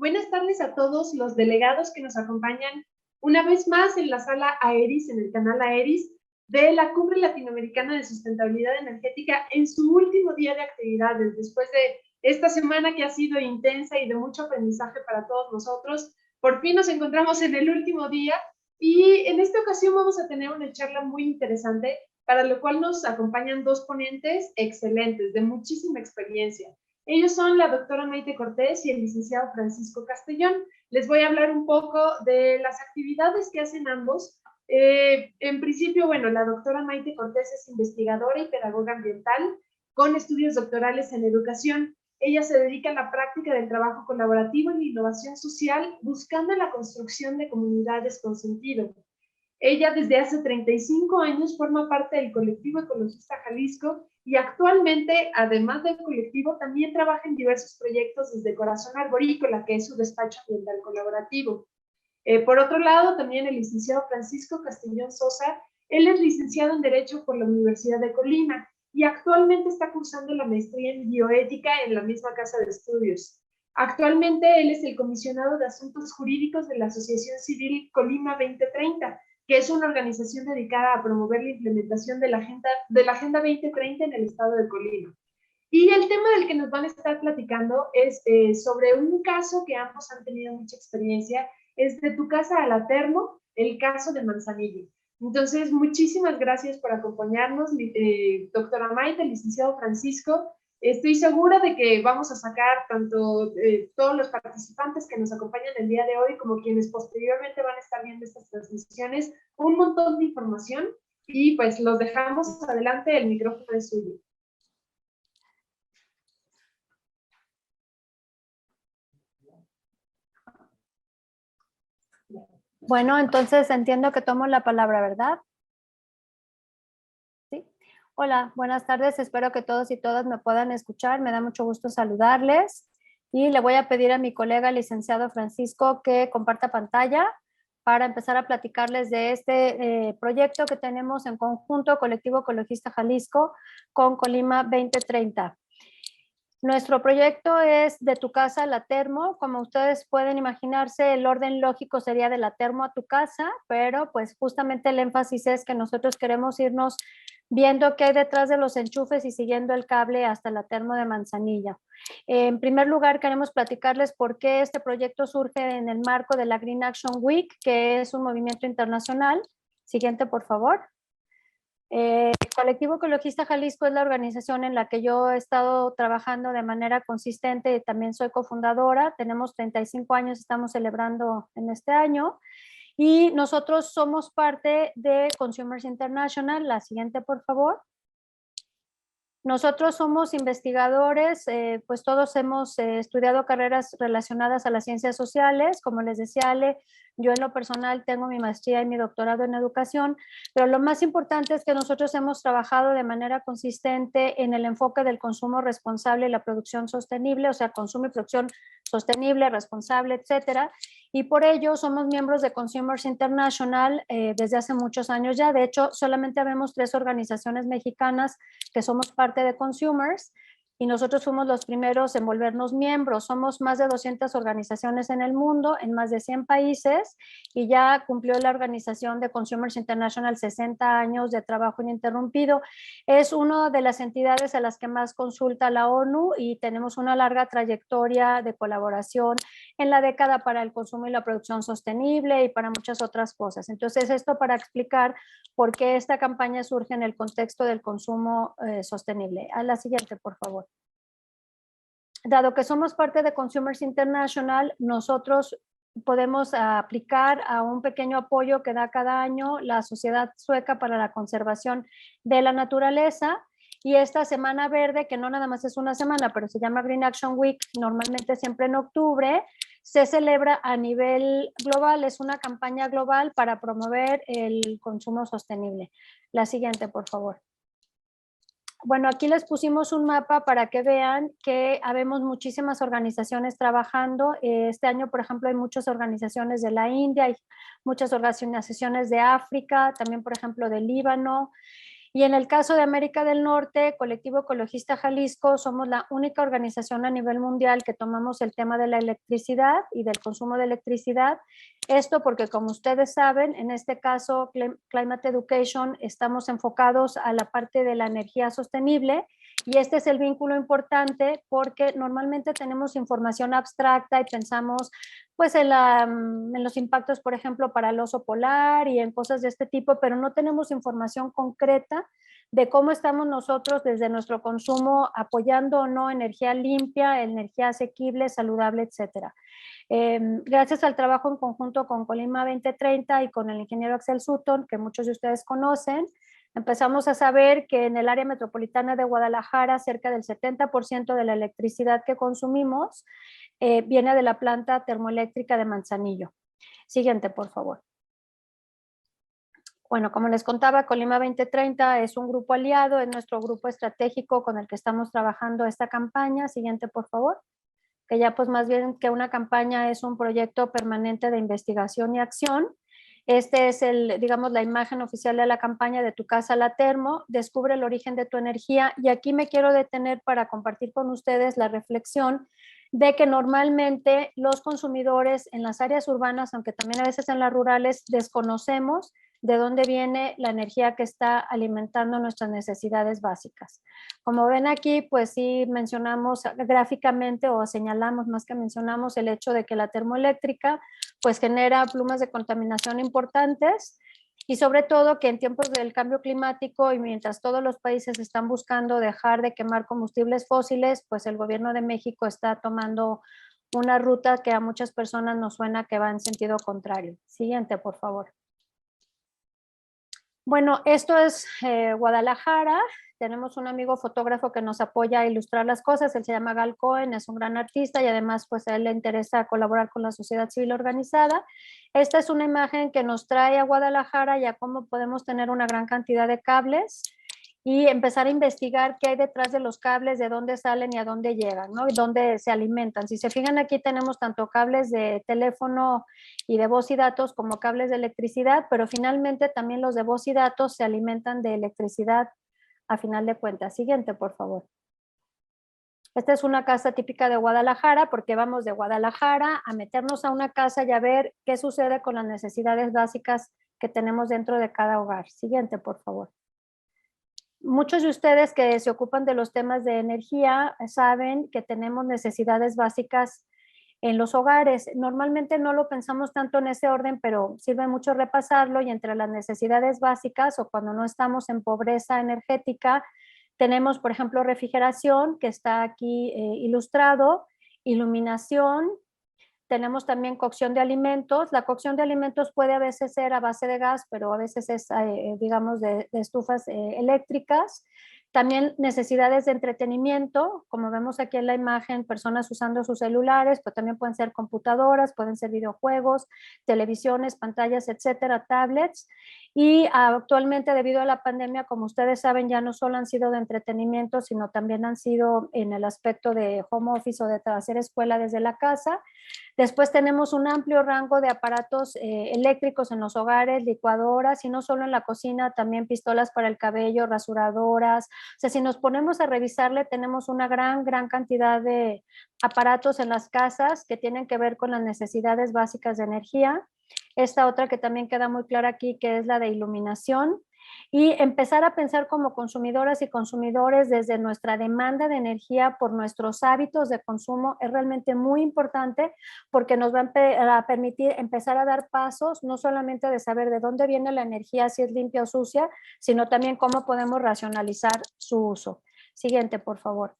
Buenas tardes a todos los delegados que nos acompañan una vez más en la sala Aeris, en el canal Aeris, de la Cumbre Latinoamericana de Sustentabilidad Energética en su último día de actividades, después de esta semana que ha sido intensa y de mucho aprendizaje para todos nosotros. Por fin nos encontramos en el último día y en esta ocasión vamos a tener una charla muy interesante, para lo cual nos acompañan dos ponentes excelentes, de muchísima experiencia. Ellos son la doctora Maite Cortés y el licenciado Francisco Castellón. Les voy a hablar un poco de las actividades que hacen ambos. En principio, bueno, la doctora Maite Cortés es investigadora y pedagoga ambiental con estudios doctorales en educación. Ella se dedica a la práctica del trabajo colaborativo y la innovación social, buscando la construcción de comunidades con sentido. Ella desde hace 35 años forma parte del colectivo ecologista Jalisco y actualmente, además del colectivo, también trabaja en diversos proyectos desde Corazón Arborícola, que es su despacho ambiental colaborativo. Por otro lado, también el licenciado Francisco Castellón Sosa, él es licenciado en Derecho por la Universidad de Colima y actualmente está cursando la maestría en bioética en la misma casa de estudios. Actualmente él es el comisionado de Asuntos Jurídicos de la Asociación Civil Colima 2030, que es una organización dedicada a promover la implementación de la Agenda 2030 en el estado de Colima. Y el tema del que nos van a estar platicando es sobre un caso que ambos han tenido mucha experiencia, es de Tu Casa a la Termo, el caso de Manzanillo. Entonces, muchísimas gracias por acompañarnos, doctora Maite, licenciado Francisco. Estoy segura de que vamos a sacar tanto todos los participantes que nos acompañan el día de hoy como quienes posteriormente van a estar viendo estas transmisiones, un montón de información y pues los dejamos adelante, el micrófono es suyo. Bueno, entonces entiendo que tomo la palabra, ¿verdad? Sí. Hola, buenas tardes. Espero que todos y todas me puedan escuchar. Me da mucho gusto saludarles. Y le voy a pedir a mi colega, licenciado Francisco, que comparta pantalla para empezar a platicarles de este proyecto que tenemos en conjunto, Colectivo Ecologista Jalisco, con Colima 2030. Nuestro proyecto es de Tu Casa a la Termo. Como ustedes pueden imaginarse, el orden lógico sería de la Termo a tu casa, pero pues justamente el énfasis es que nosotros queremos irnos viendo qué hay detrás de los enchufes y siguiendo el cable hasta la Termo de Manzanillo. En primer lugar, queremos platicarles por qué este proyecto surge en el marco de la Green Action Week, que es un movimiento internacional. Siguiente, por favor. El Colectivo Ecologista Jalisco es la organización en la que yo he estado trabajando de manera consistente y también soy cofundadora. Tenemos 35 años, estamos celebrando en este año y nosotros somos parte de Consumers International. La siguiente, por favor. Nosotros somos investigadores, pues todos hemos estudiado carreras relacionadas a las ciencias sociales. Como les decía Ale, yo en lo personal tengo mi maestría y mi doctorado en educación, pero lo más importante es que nosotros hemos trabajado de manera consistente en el enfoque del consumo responsable y la producción sostenible, o sea, consumo y producción sostenible, responsable, etcétera. Y por ello somos miembros de Consumers International desde hace muchos años ya. De hecho, solamente habemos 3 organizaciones mexicanas que somos parte de Consumers y nosotros fuimos los primeros en volvernos miembros. Somos más de 200 organizaciones en el mundo, en más de 100 países, y ya cumplió la organización de Consumers International 60 años de trabajo ininterrumpido. Es una de las entidades a las que más consulta la ONU y tenemos una larga trayectoria de colaboración en la década para el consumo y la producción sostenible y para muchas otras cosas. Entonces, esto para explicar por qué esta campaña surge en el contexto del consumo sostenible. A la siguiente, por favor. Dado que somos parte de Consumers International, nosotros podemos aplicar a un pequeño apoyo que da cada año la Sociedad Sueca para la Conservación de la Naturaleza. Y esta Semana Verde, que no nada más es una semana, pero se llama Green Action Week, normalmente siempre en octubre, se celebra a nivel global. Es una campaña global para promover el consumo sostenible. La siguiente, por favor. Bueno, aquí les pusimos un mapa para que vean que habemos muchísimas organizaciones trabajando. Este año, por ejemplo, hay muchas organizaciones de la India, hay muchas organizaciones de África, también, por ejemplo, del Líbano. Y en el caso de América del Norte, Colectivo Ecologista Jalisco, somos la única organización a nivel mundial que tomamos el tema de la electricidad y del consumo de electricidad. Esto porque, como ustedes saben, en este caso, Climate Education, estamos enfocados a la parte de la energía sostenible, y este es el vínculo importante porque normalmente tenemos información abstracta y pensamos pues en los impactos, por ejemplo, para el oso polar y en cosas de este tipo, pero no tenemos información concreta de cómo estamos nosotros desde nuestro consumo apoyando o no energía limpia, energía asequible, saludable, etcétera. Gracias al trabajo en conjunto con Colima 2030 y con el ingeniero Axel Sutton, que muchos de ustedes conocen, empezamos a saber que en el área metropolitana de Guadalajara cerca del 70% de la electricidad que consumimos viene de la planta termoeléctrica de Manzanillo. Siguiente, por favor. Bueno, como les contaba, Colima 2030 es un grupo aliado, es nuestro grupo estratégico con el que estamos trabajando esta campaña. Siguiente, por favor. Que ya pues más bien que una campaña es un proyecto permanente de investigación y acción. Este es digamos, la imagen oficial de la campaña de Tu Casa La Termo, descubre el origen de tu energía, y aquí me quiero detener para compartir con ustedes la reflexión de que normalmente los consumidores en las áreas urbanas, aunque también a veces en las rurales, desconocemos de dónde viene la energía que está alimentando nuestras necesidades básicas. Como ven aquí, pues sí mencionamos gráficamente o señalamos más que mencionamos el hecho de que la termoeléctrica pues genera plumas de contaminación importantes, y sobre todo que en tiempos del cambio climático y mientras todos los países están buscando dejar de quemar combustibles fósiles, pues el gobierno de México está tomando una ruta que a muchas personas nos suena que va en sentido contrario. Siguiente, por favor. Bueno, esto es Guadalajara. Tenemos un amigo fotógrafo que nos apoya a ilustrar las cosas. Él se llama Gal Cohen, es un gran artista y además pues a él le interesa colaborar con la sociedad civil organizada. Esta es una imagen que nos trae a Guadalajara y a cómo podemos tener una gran cantidad de cables y empezar a investigar qué hay detrás de los cables, de dónde salen y a dónde llegan, ¿no? Y dónde se alimentan. Si se fijan, aquí tenemos tanto cables de teléfono y de voz y datos como cables de electricidad, pero finalmente también los de voz y datos se alimentan de electricidad a final de cuentas. Siguiente, por favor. Esta es una casa típica de Guadalajara, porque vamos de Guadalajara a meternos a una casa y a ver qué sucede con las necesidades básicas que tenemos dentro de cada hogar. Siguiente, por favor. Muchos de ustedes que se ocupan de los temas de energía saben que tenemos necesidades básicas en los hogares. Normalmente no lo pensamos tanto en ese orden, pero sirve mucho repasarlo, y entre las necesidades básicas o cuando no estamos en pobreza energética, tenemos, por ejemplo, refrigeración, que está aquí ilustrado, iluminación. Tenemos también cocción de alimentos. La cocción de alimentos puede a veces ser a base de gas, pero a veces es, digamos, de estufas eléctricas. También necesidades de entretenimiento, como vemos aquí en la imagen, personas usando sus celulares, pero también pueden ser computadoras, pueden ser videojuegos, televisiones, pantallas, etcétera, tablets. Y actualmente, debido a la pandemia, como ustedes saben, ya no solo han sido de entretenimiento, sino también han sido en el aspecto de home office o de hacer escuela desde la casa. Después tenemos un amplio rango de aparatos eléctricos en los hogares, licuadoras, y no solo en la cocina, también pistolas para el cabello, rasuradoras. O sea, si nos ponemos a revisarle, tenemos una gran cantidad de aparatos en las casas que tienen que ver con las necesidades básicas de energía. Esta otra que también queda muy clara aquí, que es la de iluminación. Y empezar a pensar como consumidoras y consumidores desde nuestra demanda de energía por nuestros hábitos de consumo es realmente muy importante, porque nos va a permitir empezar a dar pasos, no solamente de saber de dónde viene la energía, si es limpia o sucia, sino también cómo podemos racionalizar su uso. Siguiente, por favor.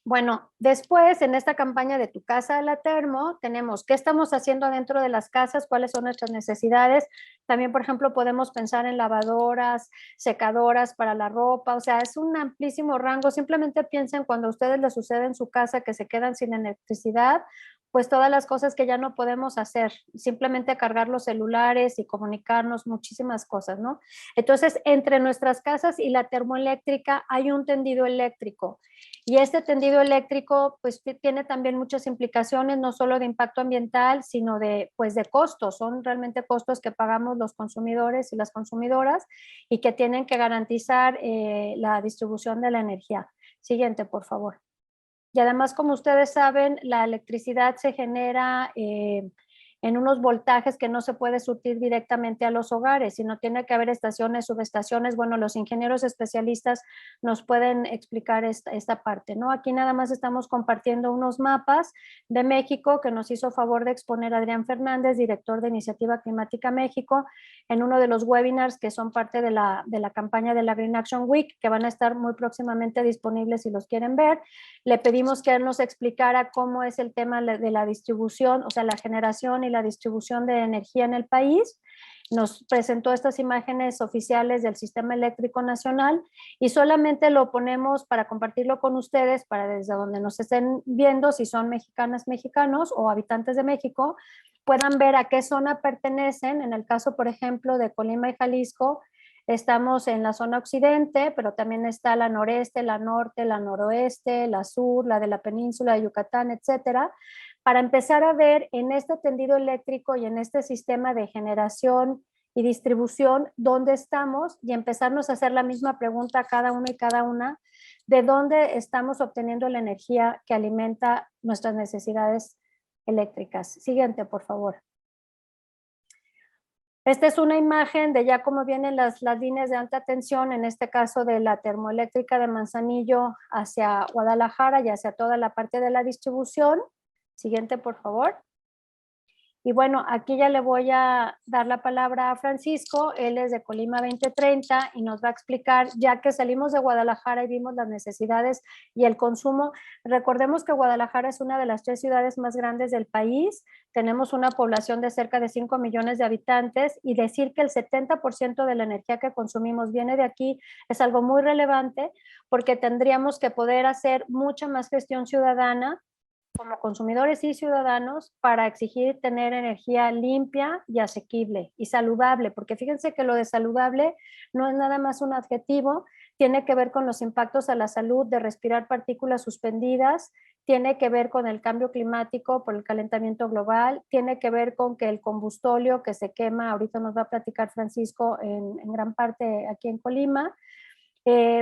Bueno, después en esta campaña de Tu Casa La Termo tenemos qué estamos haciendo adentro de las casas, cuáles son nuestras necesidades. También, por ejemplo, podemos pensar en lavadoras, secadoras para la ropa, o sea, es un amplísimo rango. Simplemente piensen cuando a ustedes les sucede en su casa que se quedan sin electricidad, pues todas las cosas que ya no podemos hacer, simplemente cargar los celulares y comunicarnos, muchísimas cosas, ¿no? Entonces, entre nuestras casas y la termoeléctrica hay un tendido eléctrico. Y este tendido eléctrico, pues tiene también muchas implicaciones, no solo de impacto ambiental, sino de, pues, de costos. Son realmente costos que pagamos los consumidores y las consumidoras y que tienen que garantizar la distribución de la energía. Siguiente, por favor. Y además, como ustedes saben, la electricidad se genera en unos voltajes que no se puede surtir directamente a los hogares, sino tiene que haber estaciones, subestaciones. Bueno, los ingenieros especialistas nos pueden explicar esta parte, ¿no? Aquí nada más estamos compartiendo unos mapas de México que nos hizo favor de exponer Adrián Fernández, director de Iniciativa Climática México, en uno de los webinars que son parte de la campaña de la Green Action Week, que van a estar muy próximamente disponibles si los quieren ver. Le pedimos que él nos explicara cómo es el tema de la distribución, o sea, la generación y la distribución de energía en el país. Nos presentó estas imágenes oficiales del Sistema Eléctrico Nacional y solamente lo ponemos para compartirlo con ustedes, para desde donde nos estén viendo, si son mexicanas, mexicanos o habitantes de México, puedan ver a qué zona pertenecen. En el caso, por ejemplo, de Colima y Jalisco, estamos en la zona occidente, pero también está la noreste, la norte, la noroeste, la sur, la de la península de Yucatán, etcétera, para empezar a ver en este tendido eléctrico y en este sistema de generación y distribución dónde estamos y empezarnos a hacer la misma pregunta a cada uno y cada una, de dónde estamos obteniendo la energía que alimenta nuestras necesidades eléctricas. Siguiente, por favor. Esta es una imagen de ya cómo vienen las líneas de alta tensión, en este caso de la termoeléctrica de Manzanillo hacia Guadalajara y hacia toda la parte de la distribución. Siguiente, por favor. Y bueno, aquí ya le voy a dar la palabra a Francisco. Él es de Colima 2030 y nos va a explicar, ya que salimos de Guadalajara y vimos las necesidades y el consumo. Recordemos que Guadalajara es una de las 3 ciudades más grandes del país. Tenemos una población de cerca de 5 millones de habitantes y decir que el 70% de la energía que consumimos viene de aquí es algo muy relevante, porque tendríamos que poder hacer mucha más gestión ciudadana como consumidores y ciudadanos para exigir tener energía limpia y asequible y saludable, porque fíjense que lo de saludable no es nada más un adjetivo, tiene que ver con los impactos a la salud de respirar partículas suspendidas, tiene que ver con el cambio climático por el calentamiento global, tiene que ver con que el combustóleo que se quema, ahorita nos va a platicar Francisco en gran parte aquí en Colima,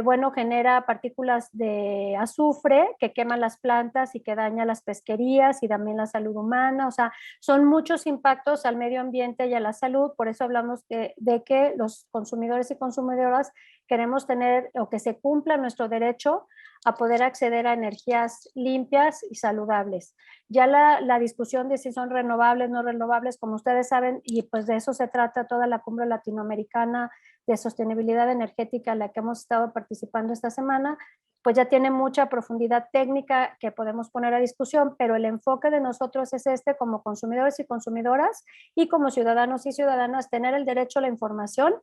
bueno, genera partículas de azufre que queman las plantas y que daña las pesquerías y también la salud humana. O sea, son muchos impactos al medio ambiente y a la salud. Por eso hablamos de que los consumidores y consumidoras queremos tener o que se cumpla nuestro derecho a poder acceder a energías limpias y saludables. Ya la discusión de si son renovables, no renovables, como ustedes saben, y pues de eso se trata toda la cumbre latinoamericana de sostenibilidad energética en la que hemos estado participando esta semana, pues ya tiene mucha profundidad técnica que podemos poner a discusión, pero el enfoque de nosotros es este como consumidores y consumidoras y como ciudadanos y ciudadanas, tener el derecho a la información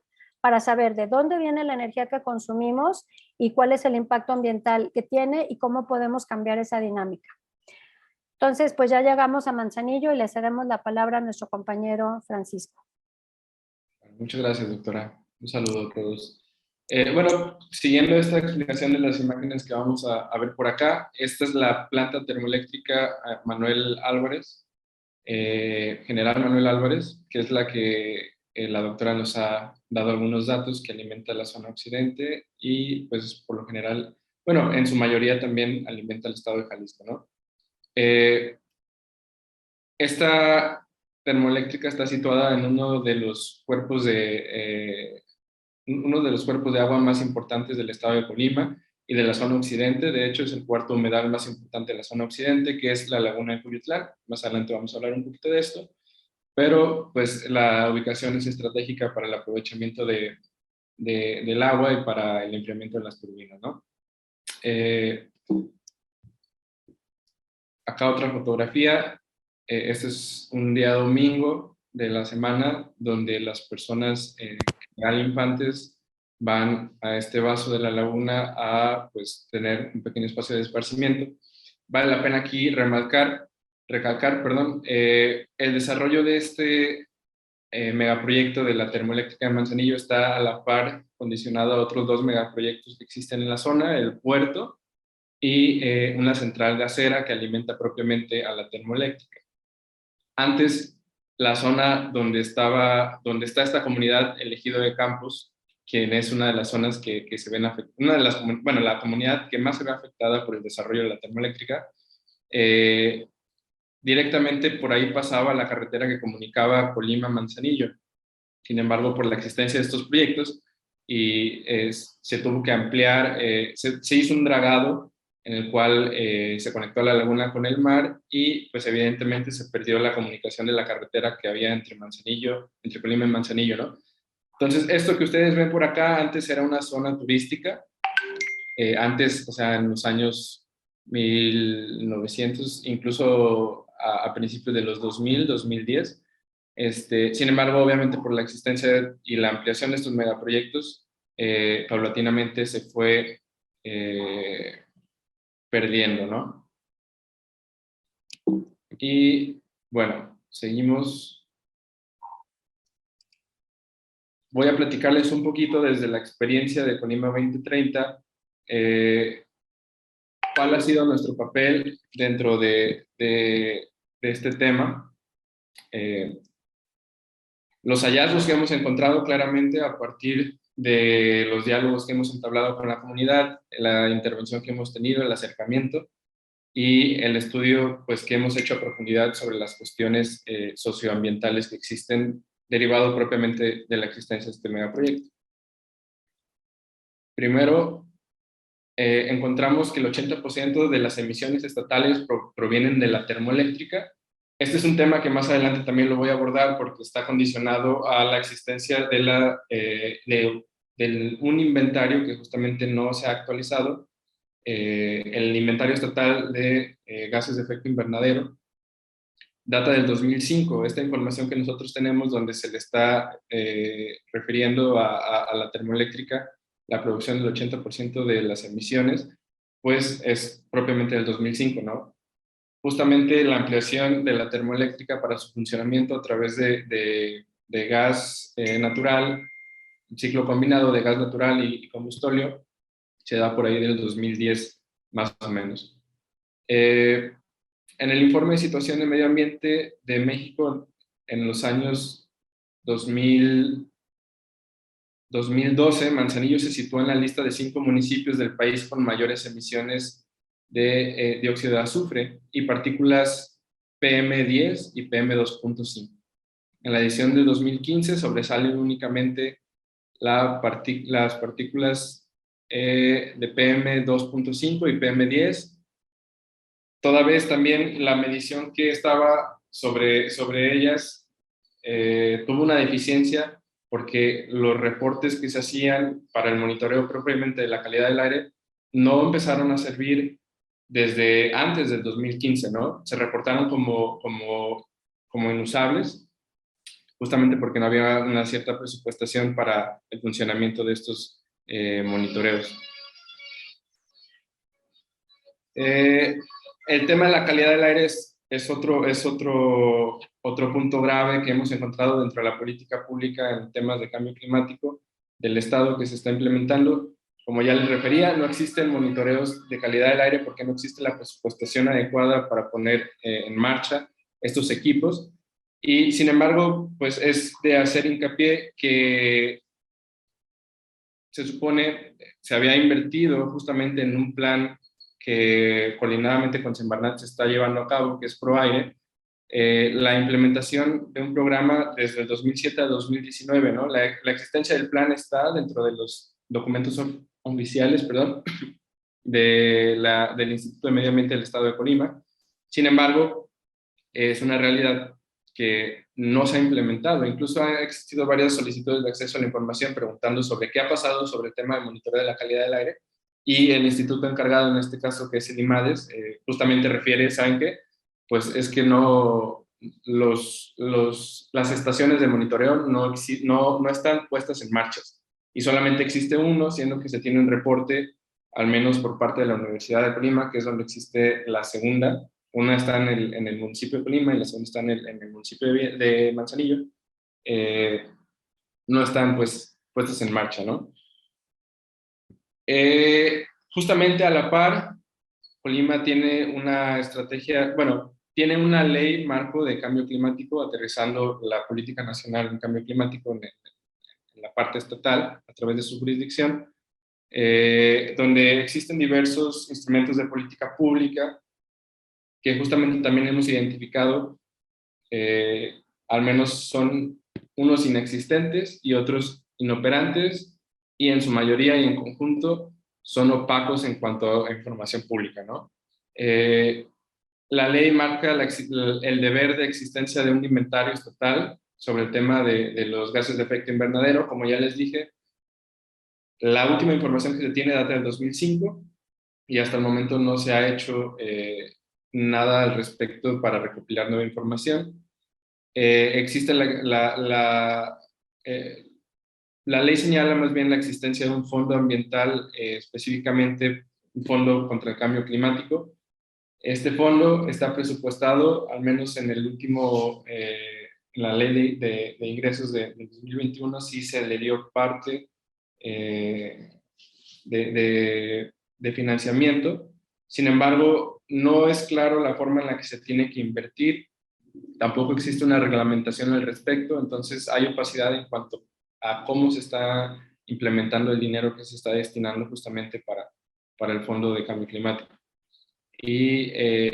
para saber de dónde viene la energía que consumimos y cuál es el impacto ambiental que tiene y cómo podemos cambiar esa dinámica. Entonces, pues ya llegamos a Manzanillo y le cedemos la palabra a nuestro compañero Francisco. Muchas gracias, doctora. Un saludo a todos. Bueno, siguiendo esta explicación de las imágenes que vamos a ver por acá, esta es la planta termoeléctrica Manuel Álvarez, General Manuel Álvarez, que es la que la doctora nos ha dado algunos datos que alimenta la zona occidente y pues por lo general, bueno, en su mayoría también alimenta el estado de Jalisco, ¿no? Esta termoeléctrica está situada en uno de los cuerpos de agua más importantes del estado de Colima y de la zona occidente. De hecho, es el cuarto humedal más importante de la zona occidente, que es la laguna de Cuyutlán. Más adelante vamos a hablar un poquito de esto. Pero, pues, la ubicación es estratégica para el aprovechamiento del agua y para el enfriamiento de las turbinas, ¿no? Acá otra fotografía. Este es un día domingo de la semana donde las personas infantes van a este vaso de la laguna a pues, tener un pequeño espacio de esparcimiento. Vale la pena aquí remarcar recalcar, perdón, el desarrollo de este megaproyecto de la termoeléctrica de Manzanillo está a la par condicionado a otros 2 megaproyectos que existen en la zona, el puerto y una central gasera que alimenta propiamente a la termoeléctrica. Antes, la zona donde está esta comunidad, el Ejido de Campos, quien es una de las zonas que se ven afectadas, bueno, la comunidad que más se ve afectada por el desarrollo de la termoeléctrica, directamente por ahí pasaba la carretera que comunicaba Colima a Manzanillo. Sin embargo, por la existencia de estos proyectos, se tuvo que ampliar, se hizo un dragado en el cual se conectó la laguna con el mar y pues evidentemente se perdió la comunicación de la carretera que había entre Colima y Manzanillo, ¿no? Entonces, esto que ustedes ven por acá, antes era una zona turística, antes, o sea, en los años 1900, incluso a principios de los 2000, 2010. Sin embargo, obviamente por la existencia y la ampliación de estos megaproyectos, paulatinamente se fue perdiendo, ¿no? Y bueno, seguimos. Voy a platicarles un poquito desde la experiencia de Colima 2030, cuál ha sido nuestro papel dentro de este tema. Los hallazgos que hemos encontrado claramente a partir de los diálogos que hemos entablado con la comunidad, la intervención que hemos tenido, el acercamiento y el estudio pues, que hemos hecho a profundidad sobre las cuestiones socioambientales que existen, derivado propiamente de la existencia de este megaproyecto. Primero, encontramos que el 80% de las emisiones estatales provienen de la termoeléctrica. Este es un tema que más adelante también lo voy a abordar porque está condicionado a la existencia de un inventario que justamente no se ha actualizado, el inventario estatal de gases de efecto invernadero. Data del 2005, esta información que nosotros tenemos donde se le está refiriendo a la termoeléctrica, la producción del 80% de las emisiones, pues es propiamente del 2005, ¿no? Justamente la ampliación de la termoeléctrica para su funcionamiento a través de gas natural, ciclo combinado de gas natural y combustóleo, se da por ahí del 2010 más o menos. En el informe de situación de medio ambiente de México en los años 2012, Manzanillo se sitúa en la lista de 5 municipios del país con mayores emisiones de dióxido de azufre y partículas PM10 y PM2.5. En la edición de 2015 sobresalen únicamente las partículas de PM2.5 y PM10. Toda vez también la medición que estaba sobre ellas tuvo una deficiencia porque los reportes que se hacían para el monitoreo propiamente de la calidad del aire no empezaron a servir desde antes del 2015, ¿no? Se reportaron como inusables, justamente porque no había una cierta presupuestación para el funcionamiento de estos monitoreos. El tema de la calidad del aire es otro punto grave que hemos encontrado dentro de la política pública en temas de cambio climático del Estado que se está implementando. Como ya les refería, no existen monitoreos de calidad del aire porque no existe la presupuestación adecuada para poner en marcha estos equipos. Y sin embargo, pues es de hacer hincapié que se supone se había invertido justamente en un plan que coordinadamente con Semarnat se está llevando a cabo, que es ProAire, la implementación de un programa desde el 2007 a 2019, ¿no? La existencia del plan está dentro de los documentos oficiales, del Instituto de Medio Ambiente del Estado de Colima. Sin embargo, es una realidad que no se ha implementado. Incluso han existido varias solicitudes de acceso a la información preguntando sobre qué ha pasado sobre el tema de monitoreo de la calidad del aire, y el instituto encargado en este caso, que es el IMADES, justamente refiere, ¿saben qué? Pues es que no, las estaciones de monitoreo no están puestas en marcha, y solamente existe uno, siendo que se tiene un reporte, al menos por parte de la Universidad de Colima, que es donde existe la segunda una está en el municipio de Colima y la segunda está en el municipio de Manzanillo, no están pues puestas en marcha, ¿no? Justamente a la par, Colima tiene una estrategia, bueno, tiene una ley marco de cambio climático, aterrizando la política nacional en cambio climático en la parte estatal a través de su jurisdicción, donde existen diversos instrumentos de política pública que justamente también hemos identificado, al menos son unos inexistentes y otros inoperantes, y en su mayoría y en conjunto son opacos en cuanto a información pública, ¿no? La ley marca el deber de existencia de un inventario estatal sobre el tema de los gases de efecto invernadero. Como ya les dije, la última información que se tiene data del 2005 y hasta el momento no se ha hecho nada al respecto para recopilar nueva información. Existe la ley señala más bien la existencia de un fondo ambiental, específicamente un fondo contra el cambio climático. Este fondo está presupuestado, al menos en el último, en la ley de ingresos de 2021, sí se le dio parte de financiamiento. Sin embargo, no es claro la forma en la que se tiene que invertir. Tampoco existe una reglamentación al respecto, entonces hay opacidad en cuanto a cómo se está implementando el dinero que se está destinando justamente para el Fondo de Cambio Climático. Y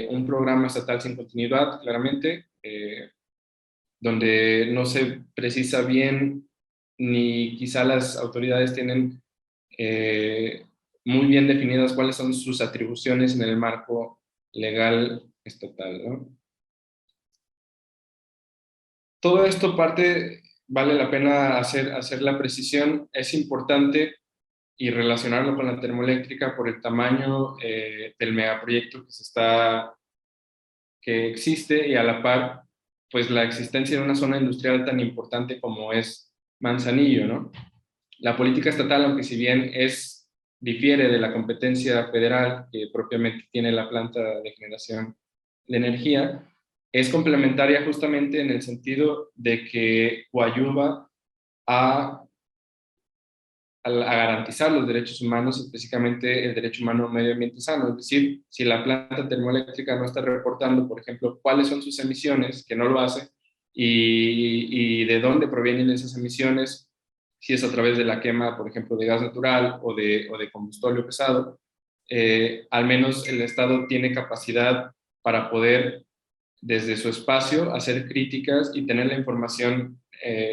un programa estatal sin continuidad, claramente, donde no se precisa bien, ni quizá las autoridades tienen muy bien definidas cuáles son sus atribuciones en el marco legal estatal, ¿no? Todo esto vale la pena hacer la precisión, es importante, y relacionarlo con la termoeléctrica por el tamaño del megaproyecto que existe, y a la par, pues la existencia de una zona industrial tan importante como es Manzanillo, ¿no? La política estatal, aunque si bien difiere de la competencia federal que propiamente tiene la planta de generación de energía, es complementaria justamente en el sentido de que coadyuva a garantizar los derechos humanos, específicamente el derecho humano a un medio ambiente sano. Es decir, si la planta termoeléctrica no está reportando, por ejemplo, cuáles son sus emisiones, que no lo hace, y de dónde provienen esas emisiones, si es a través de la quema, por ejemplo, de gas natural o de combustible pesado, al menos el Estado tiene capacidad para poder, desde su espacio, hacer críticas y tener la información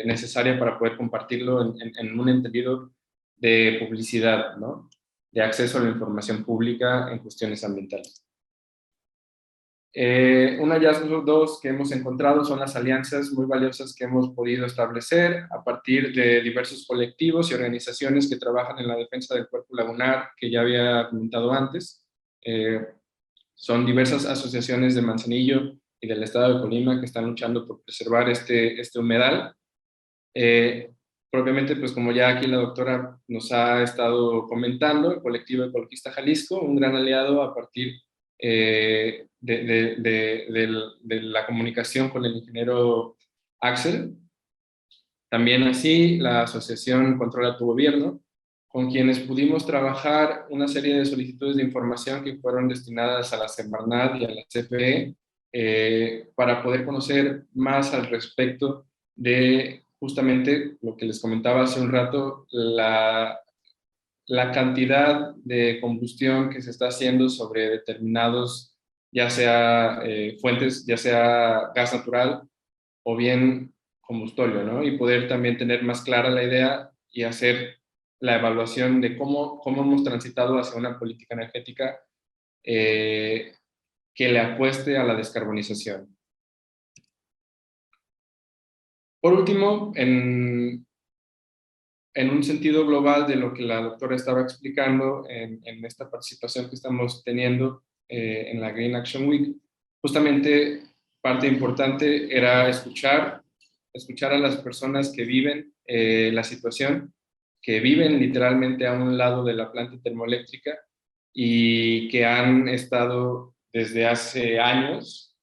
necesaria para poder compartirlo en un entendido de publicidad, ¿no? De acceso a la información pública en cuestiones ambientales. Un hallazgo dos que hemos encontrado son las alianzas muy valiosas que hemos podido establecer a partir de diversos colectivos y organizaciones que trabajan en la defensa del cuerpo lagunar, que ya había comentado antes. Son diversas asociaciones de Manzanillo y del estado de Colima que están luchando por preservar este humedal. Propiamente, pues como ya aquí la doctora nos ha estado comentando, el colectivo ecologista Jalisco, un gran aliado a partir de la comunicación con el ingeniero Axel. También así la asociación Controla tu Gobierno, con quienes pudimos trabajar una serie de solicitudes de información que fueron destinadas a la Semarnat y a la CFE, para poder conocer más al respecto de justamente lo que les comentaba hace un rato, la cantidad de combustión que se está haciendo sobre determinados, ya sea fuentes, ya sea gas natural o bien combustóleo, ¿no? Y poder también tener más clara la idea y hacer la evaluación de cómo hemos transitado hacia una política energética que le apueste a la descarbonización. Por último, en un sentido global de lo que la doctora estaba explicando en esta participación que estamos teniendo en la Green Action Week, justamente parte importante era escuchar a las personas que viven la situación, que viven literalmente a un lado de la planta termoeléctrica y que han estado desde hace años,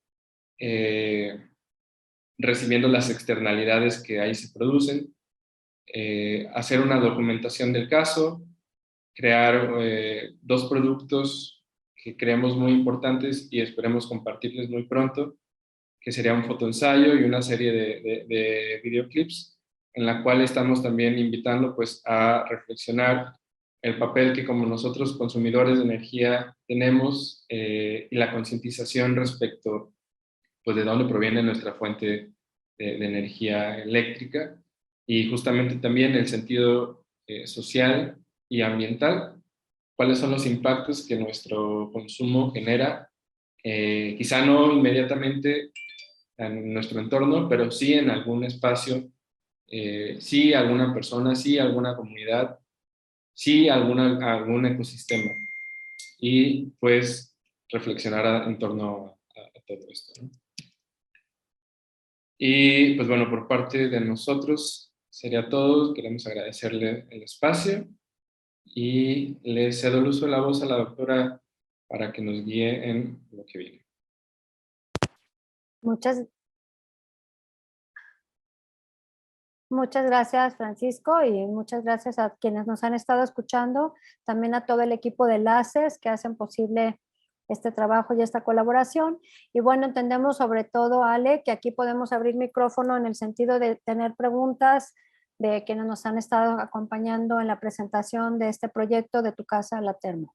recibiendo las externalidades que ahí se producen, hacer una documentación del caso, crear 2 productos que creemos muy importantes y esperemos compartirles muy pronto, que sería un fotoensayo y una serie de videoclips, en la cual estamos también invitando pues, a reflexionar el papel que como nosotros consumidores de energía tenemos y la concientización respecto pues, de dónde proviene nuestra fuente de energía eléctrica y justamente también el sentido social y ambiental, cuáles son los impactos que nuestro consumo genera, quizá no inmediatamente en nuestro entorno, pero sí en algún espacio, sí alguna persona, sí alguna comunidad, sí algún ecosistema. Y pues reflexionar en torno a todo esto, ¿no? Y pues bueno, por parte de nosotros sería todo. Queremos agradecerle el espacio y le cedo el uso de la voz a la doctora para que nos guíe en lo que viene. Muchas gracias, Francisco, y muchas gracias a quienes nos han estado escuchando, también a todo el equipo de Enlaces que hacen posible este trabajo y esta colaboración. Y bueno, entendemos sobre todo, Ale, que aquí podemos abrir micrófono en el sentido de tener preguntas de quienes nos han estado acompañando en la presentación de este proyecto de Tu Casa La Termo.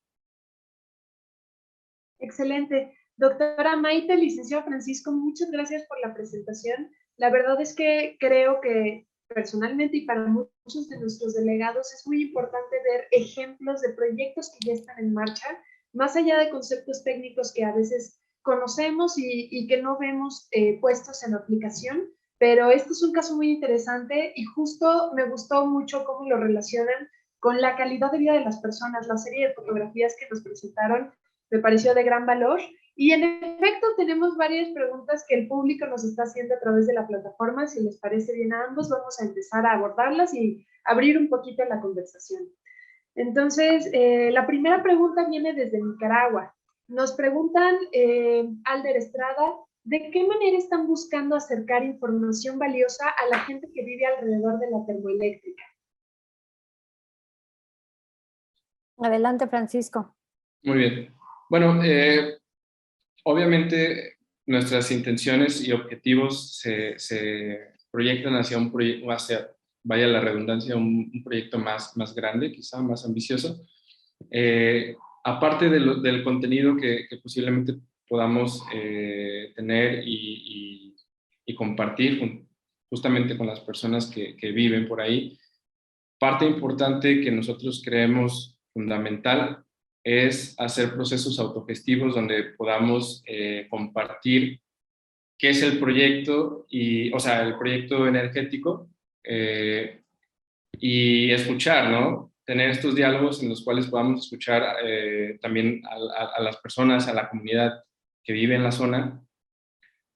Excelente. Doctora Maite, licenciado Francisco, muchas gracias por la presentación. La verdad es que creo que personalmente y para muchos de nuestros delegados es muy importante ver ejemplos de proyectos que ya están en marcha, más allá de conceptos técnicos que a veces conocemos y que no vemos puestos en aplicación, pero este es un caso muy interesante y justo me gustó mucho cómo lo relacionan con la calidad de vida de las personas. La serie de fotografías que nos presentaron me pareció de gran valor. Y en efecto, tenemos varias preguntas que el público nos está haciendo a través de la plataforma. Si les parece bien a ambos, vamos a empezar a abordarlas y abrir un poquito la conversación. Entonces, la primera pregunta viene desde Nicaragua. Nos preguntan, Alder Estrada, ¿de qué manera están buscando acercar información valiosa a la gente que vive alrededor de la termoeléctrica? Adelante, Francisco. Muy bien. Bueno, obviamente nuestras intenciones y objetivos se proyectan hacia un proyecto, vaya la redundancia, un proyecto más grande, quizá más ambicioso. Aparte del contenido que posiblemente podamos tener y compartir justamente con las personas que viven por ahí, parte importante que nosotros creemos fundamental es hacer procesos autogestivos donde podamos compartir qué es el proyecto, o sea, el proyecto energético, y escuchar, ¿no? Tener estos diálogos en los cuales podamos escuchar también a las personas, a la comunidad que vive en la zona,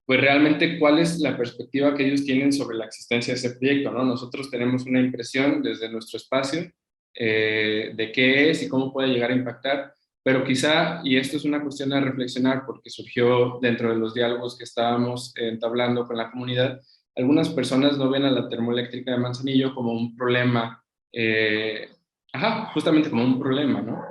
pues realmente cuál es la perspectiva que ellos tienen sobre la existencia de ese proyecto, ¿no? Nosotros tenemos una impresión desde nuestro espacio de qué es y cómo puede llegar a impactar, pero quizá, y esto es una cuestión a reflexionar porque surgió dentro de los diálogos que estábamos entablando con la comunidad, algunas personas no ven a la termoeléctrica de Manzanillo como un problema, justamente como un problema, ¿no?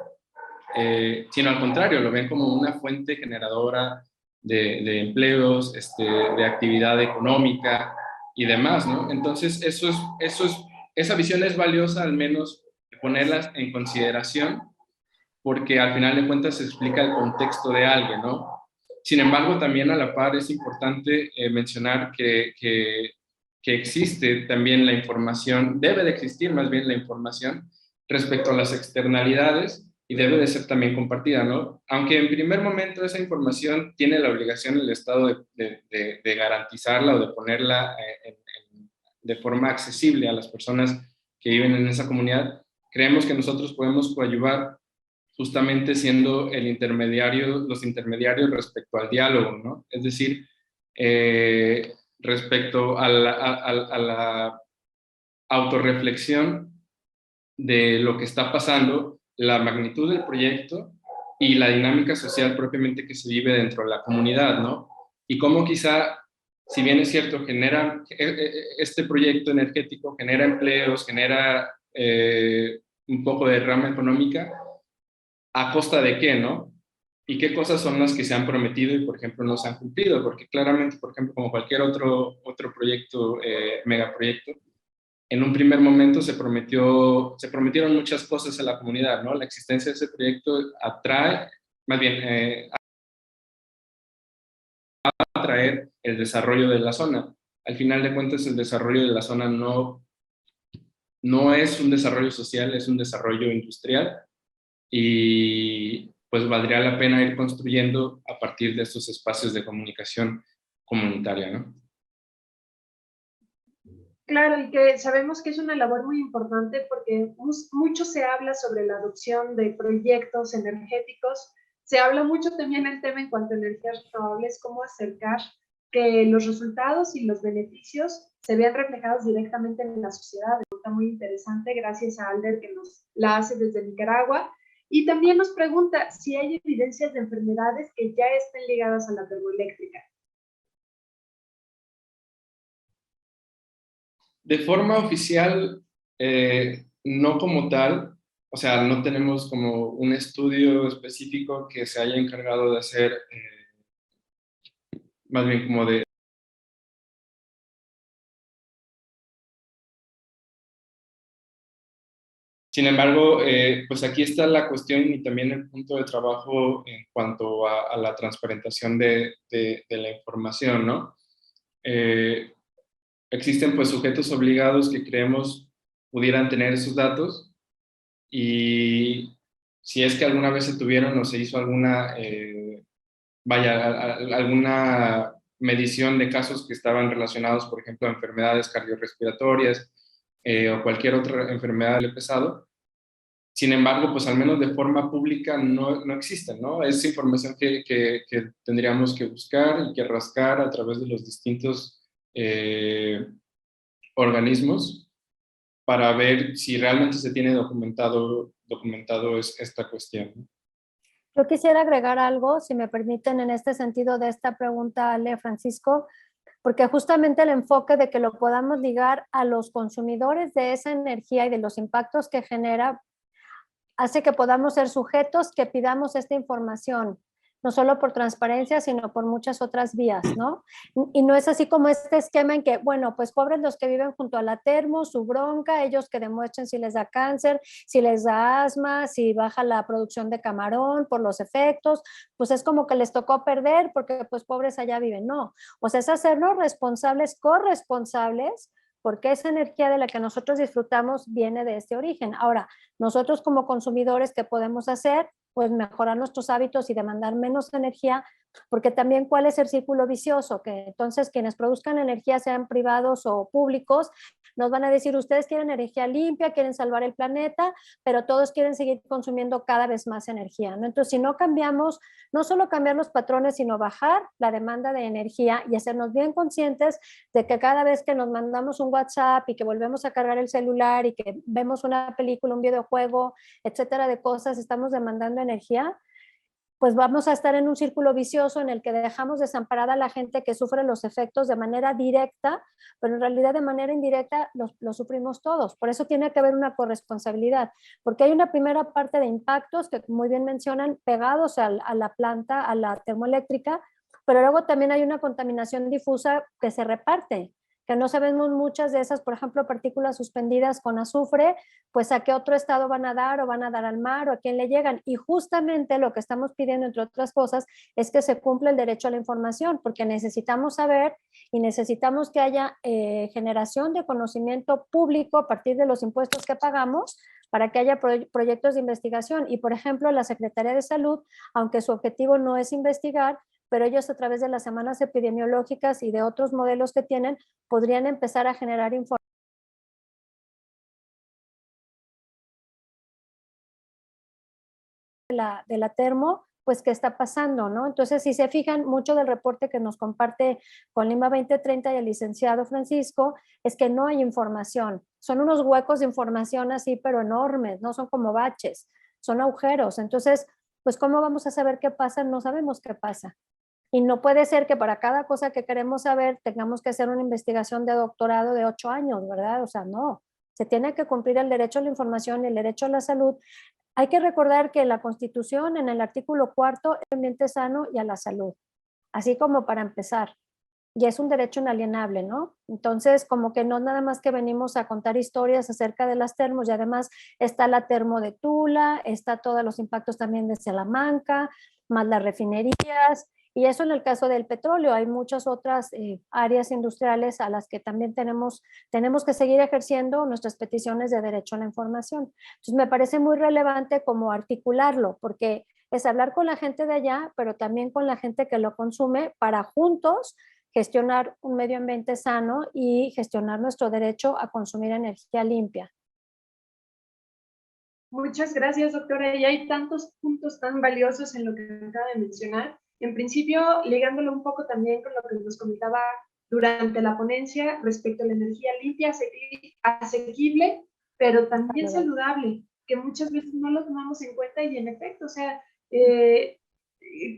Sino al contrario, lo ven como una fuente generadora de empleos, de actividad económica y demás, ¿no? Entonces, esa visión es valiosa, al menos ponerlas en consideración, porque al final de cuentas se explica el contexto de alguien, ¿no? Sin embargo, también a la par es importante mencionar que existe también la información, debe de existir más bien la información respecto a las externalidades y debe de ser también compartida, ¿no? Aunque en primer momento esa información tiene la obligación el Estado de garantizarla o de ponerla de forma accesible a las personas que viven en esa comunidad, creemos que nosotros podemos coadyuvar justamente siendo los intermediarios respecto al diálogo, ¿no? Es decir, respecto a la autorreflexión de lo que está pasando, la magnitud del proyecto y la dinámica social propiamente que se vive dentro de la comunidad, ¿no? Y cómo quizá, si bien es cierto, genera este proyecto energético, genera empleos, genera un poco de rama económica, ¿a costa de qué, no? ¿Y qué cosas son las que se han prometido y, por ejemplo, no se han cumplido? Porque claramente, por ejemplo, como cualquier otro proyecto, megaproyecto, en un primer momento se prometieron muchas cosas a la comunidad, ¿no? La existencia de ese proyecto atrae, más bien, atraer el desarrollo de la zona. Al final de cuentas, el desarrollo de la zona no es un desarrollo social, es un desarrollo industrial, y pues valdría la pena ir construyendo a partir de estos espacios de comunicación comunitaria, ¿no? Claro, y que sabemos que es una labor muy importante porque mucho se habla sobre la adopción de proyectos energéticos. Se habla mucho también el tema en cuanto a energías renovables, cómo acercar que los resultados y los beneficios se vean reflejados directamente en la sociedad. Está muy interesante, gracias a Alder que nos la hace desde Nicaragua. Y también nos pregunta si hay evidencias de enfermedades que ya estén ligadas a la termoeléctrica. De forma oficial, no como tal, o sea, no tenemos como un estudio específico que se haya encargado de hacer, más bien como de... Sin embargo, pues aquí está la cuestión y también el punto de trabajo en cuanto a la transparentación de la información, ¿no? Existen pues sujetos obligados que creemos pudieran tener esos datos, y si es que alguna vez se tuvieron o se hizo alguna, alguna medición de casos que estaban relacionados, por ejemplo, a enfermedades cardiorrespiratorias o cualquier otra enfermedad del pesado. Sin embargo, pues al menos de forma pública no existen, ¿no? Es información que tendríamos que buscar y que rascar a través de los distintos organismos para ver si realmente se tiene documentado esta cuestión, ¿no? Yo quisiera agregar algo, si me permiten, en este sentido de esta pregunta, Ale, Francisco, porque justamente el enfoque de que lo podamos ligar a los consumidores de esa energía y de los impactos que genera hace que podamos ser sujetos que pidamos esta información, no solo por transparencia, sino por muchas otras vías, ¿no? Y no es así como este esquema en que, bueno, pues pobres los que viven junto a la termo, su bronca, ellos que demuestren si les da cáncer, si les da asma, si baja la producción de camarón por los efectos, pues es como que les tocó perder porque pues pobres allá viven, no. O sea, es hacernos responsables, corresponsables, porque esa energía de la que nosotros disfrutamos viene de este origen. Ahora, nosotros como consumidores, ¿qué podemos hacer? Pues mejorar nuestros hábitos y demandar menos energía, porque también cuál es el círculo vicioso, que entonces quienes produzcan energía, sean privados o públicos, nos van a decir, ustedes quieren energía limpia, quieren salvar el planeta, pero todos quieren seguir consumiendo cada vez más energía, ¿no? Entonces, si no cambiamos, no solo cambiar los patrones, sino bajar la demanda de energía y hacernos bien conscientes de que cada vez que nos mandamos un WhatsApp y que volvemos a cargar el celular y que vemos una película, un videojuego, etcétera, de cosas, estamos demandando energía, pues vamos a estar en un círculo vicioso en el que dejamos desamparada a la gente que sufre los efectos de manera directa, pero en realidad de manera indirecta los sufrimos todos. Por eso tiene que haber una corresponsabilidad, porque hay una primera parte de impactos que muy bien mencionan, pegados a la planta, a la termoeléctrica, pero luego también hay una contaminación difusa que se reparte, que no sabemos muchas de esas, por ejemplo, partículas suspendidas con azufre, pues a qué otro estado van a dar, o van a dar al mar, o a quién le llegan. Y justamente lo que estamos pidiendo, entre otras cosas, es que se cumpla el derecho a la información, porque necesitamos saber y necesitamos que haya generación de conocimiento público a partir de los impuestos que pagamos, para que haya proyectos de investigación. Y, por ejemplo, la Secretaría de Salud, aunque su objetivo no es investigar, pero ellos a través de las semanas epidemiológicas y de otros modelos que tienen, podrían empezar a generar información de la termo, pues qué está pasando, ¿no? Entonces, si se fijan, mucho del reporte que nos comparte con Lima 2030 y el licenciado Francisco, es que no hay información. Son unos huecos de información así, pero enormes, no son como baches, son agujeros. Entonces, pues ¿cómo vamos a saber qué pasa? No sabemos qué pasa. Y no puede ser que para cada cosa que queremos saber tengamos que hacer una investigación de doctorado de 8 años, ¿verdad? O sea, no. Se tiene que cumplir el derecho a la información y el derecho a la salud. Hay que recordar que la Constitución, en el artículo 4, el ambiente sano y a la salud, así como para empezar. Y es un derecho inalienable, ¿no? Entonces, como que no nada más que venimos a contar historias acerca de las termos, y además está la termo de Tula, está todos los impactos también de Salamanca, más las refinerías, y eso en el caso del petróleo. Hay muchas otras áreas industriales a las que también tenemos que seguir ejerciendo nuestras peticiones de derecho a la información. Entonces, me parece muy relevante como articularlo, porque es hablar con la gente de allá, pero también con la gente que lo consume para juntos gestionar un medio ambiente sano y gestionar nuestro derecho a consumir energía limpia. Muchas gracias, doctora. Y hay tantos puntos tan valiosos en lo que acaba de mencionar. En principio, ligándolo un poco también con lo que nos comentaba durante la ponencia respecto a la energía limpia, asequible, pero también saludable, que muchas veces no lo tomamos en cuenta y en efecto, o sea,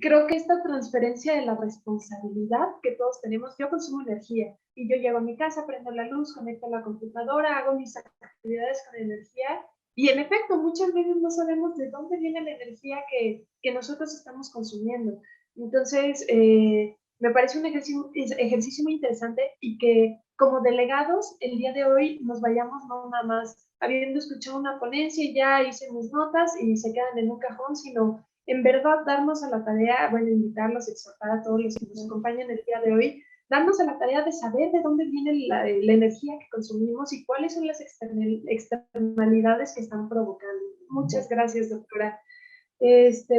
creo que esta transferencia de la responsabilidad que todos tenemos, yo consumo energía y yo llego a mi casa, prendo la luz, conecto la computadora, hago mis actividades con energía y en efecto muchas veces no sabemos de dónde viene la energía que nosotros estamos consumiendo. Entonces, me parece un ejercicio muy interesante y que como delegados el día de hoy nos vayamos no nada más habiendo escuchado una ponencia y ya hice mis notas y se quedan en un cajón, sino en verdad darnos a la tarea, bueno, invitarlos, exhortar a todos los que nos acompañan el día de hoy, darnos a la tarea de saber de dónde viene la energía que consumimos y cuáles son las externalidades que están provocando. Muchas gracias, doctora.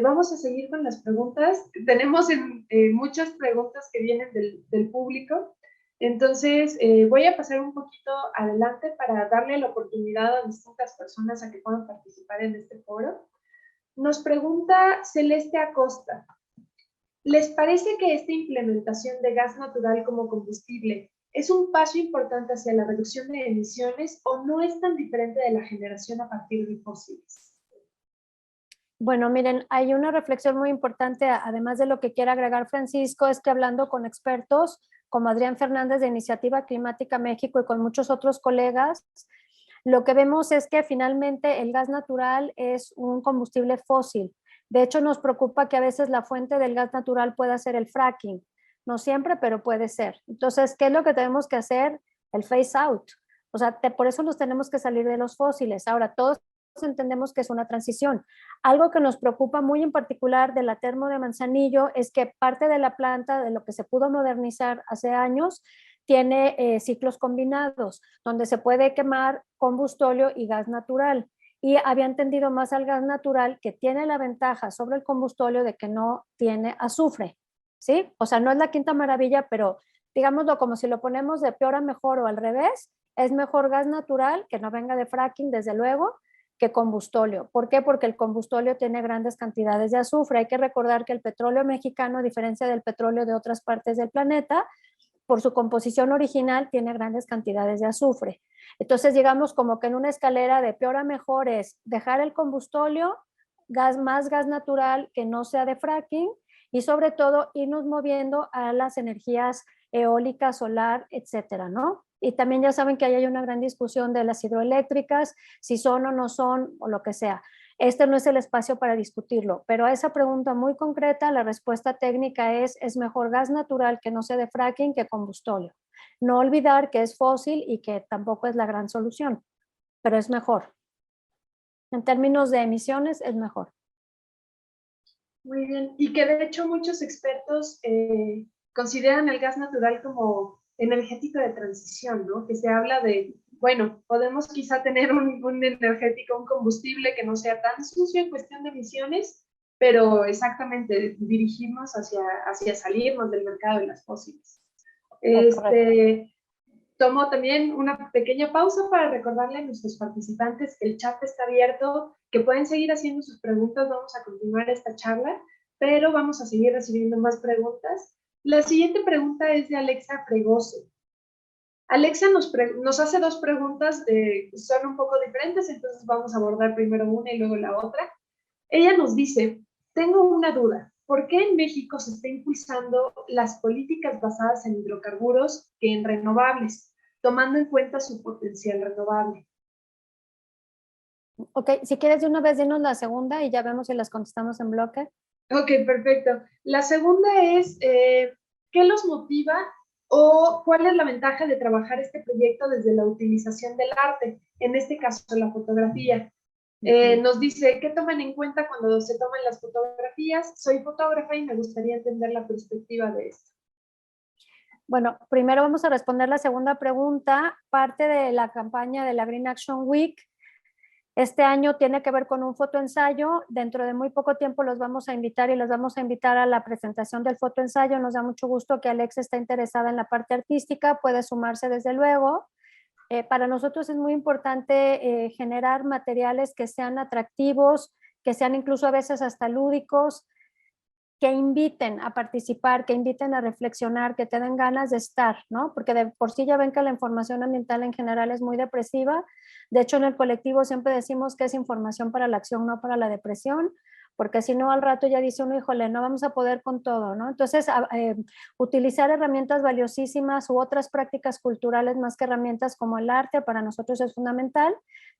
Vamos a seguir con las preguntas. Tenemos muchas preguntas que vienen del público. Entonces, voy a pasar un poquito adelante para darle la oportunidad a distintas personas a que puedan participar en este foro. Nos pregunta Celeste Acosta, ¿les parece que esta implementación de gas natural como combustible es un paso importante hacia la reducción de emisiones o no es tan diferente de la generación a partir de fósiles? Bueno, miren, hay una reflexión muy importante, además de lo que quiere agregar Francisco, es que hablando con expertos como Adrián Fernández de Iniciativa Climática México y con muchos otros colegas, lo que vemos es que finalmente el gas natural es un combustible fósil. De hecho, nos preocupa que a veces la fuente del gas natural pueda ser el fracking. No siempre, pero puede ser. Entonces, ¿qué es lo que tenemos que hacer? El phase out. O sea, por eso nos tenemos que salir de los fósiles. Ahora, todos entendemos que es una transición. Algo que nos preocupa muy en particular de la termo de Manzanillo es que parte de la planta, de lo que se pudo modernizar hace años, tiene ciclos combinados, donde se puede quemar combustóleo y gas natural. Y había entendido más al gas natural, que tiene la ventaja sobre el combustóleo de que no tiene azufre, ¿sí? O sea, no es la quinta maravilla, pero digámoslo como si lo ponemos de peor a mejor o al revés, es mejor gas natural, que no venga de fracking, desde luego, que combustóleo. ¿Por qué? Porque el combustóleo tiene grandes cantidades de azufre. Hay que recordar que el petróleo mexicano, a diferencia del petróleo de otras partes del planeta, por su composición original tiene grandes cantidades de azufre. Entonces, digamos como que en una escalera de peor a mejor es dejar el combustóleo, más gas natural que no sea de fracking y sobre todo irnos moviendo a las energías eólica, solar, etcétera, ¿no? Y también ya saben que ahí hay una gran discusión de las hidroeléctricas, si son o no son, o lo que sea. Este no es el espacio para discutirlo, pero a esa pregunta muy concreta, la respuesta técnica es mejor gas natural que no sea de fracking que combustóleo. No olvidar que es fósil y que tampoco es la gran solución, pero es mejor. En términos de emisiones, es mejor. Muy bien, y que de hecho muchos expertos consideran el gas natural como energético de transición, ¿no? Que se habla de, bueno, podemos quizá tener un energético, un combustible que no sea tan sucio en cuestión de emisiones, pero exactamente dirigirnos hacia salirnos del mercado de las fósiles. Tomo también una pequeña pausa para recordarle a nuestros participantes que el chat está abierto, que pueden seguir haciendo sus preguntas. Vamos a continuar esta charla, pero vamos a seguir recibiendo más preguntas. La siguiente pregunta es de Alexa Fregoso. Alexa nos hace dos preguntas, son un poco diferentes, entonces vamos a abordar primero una y luego la otra. Ella nos dice, tengo una duda. ¿Por qué en México se está impulsando las políticas basadas en hidrocarburos que en renovables, tomando en cuenta su potencial renovable? Ok, si quieres de una vez dinos la segunda y ya vemos si las contestamos en bloque. Ok, perfecto. La segunda es, ¿qué los motiva o cuál es la ventaja de trabajar este proyecto desde la utilización del arte? En este caso, la fotografía. Nos dice, ¿qué toman en cuenta cuando se toman las fotografías? Soy fotógrafa y me gustaría entender la perspectiva de esto. Bueno, primero vamos a responder la segunda pregunta. Parte de la campaña de la Green Action Week este año tiene que ver con un fotoensayo. Dentro de muy poco tiempo los vamos a invitar y los vamos a invitar a la presentación del fotoensayo. Nos da mucho gusto que Alex esté interesada en la parte artística, puede sumarse desde luego. Para nosotros es muy importante generar materiales que sean atractivos, que sean incluso a veces hasta lúdicos, que inviten a participar, que inviten a reflexionar, que te den ganas de estar, ¿no? Porque de por sí ya ven que la información ambiental en general es muy depresiva. De hecho, en el colectivo siempre decimos que es información para la acción, no para la depresión, porque si no al rato ya dice uno, híjole, no vamos a poder con todo, ¿no? Entonces, utilizar herramientas valiosísimas u otras prácticas culturales más que herramientas como el arte para nosotros es fundamental.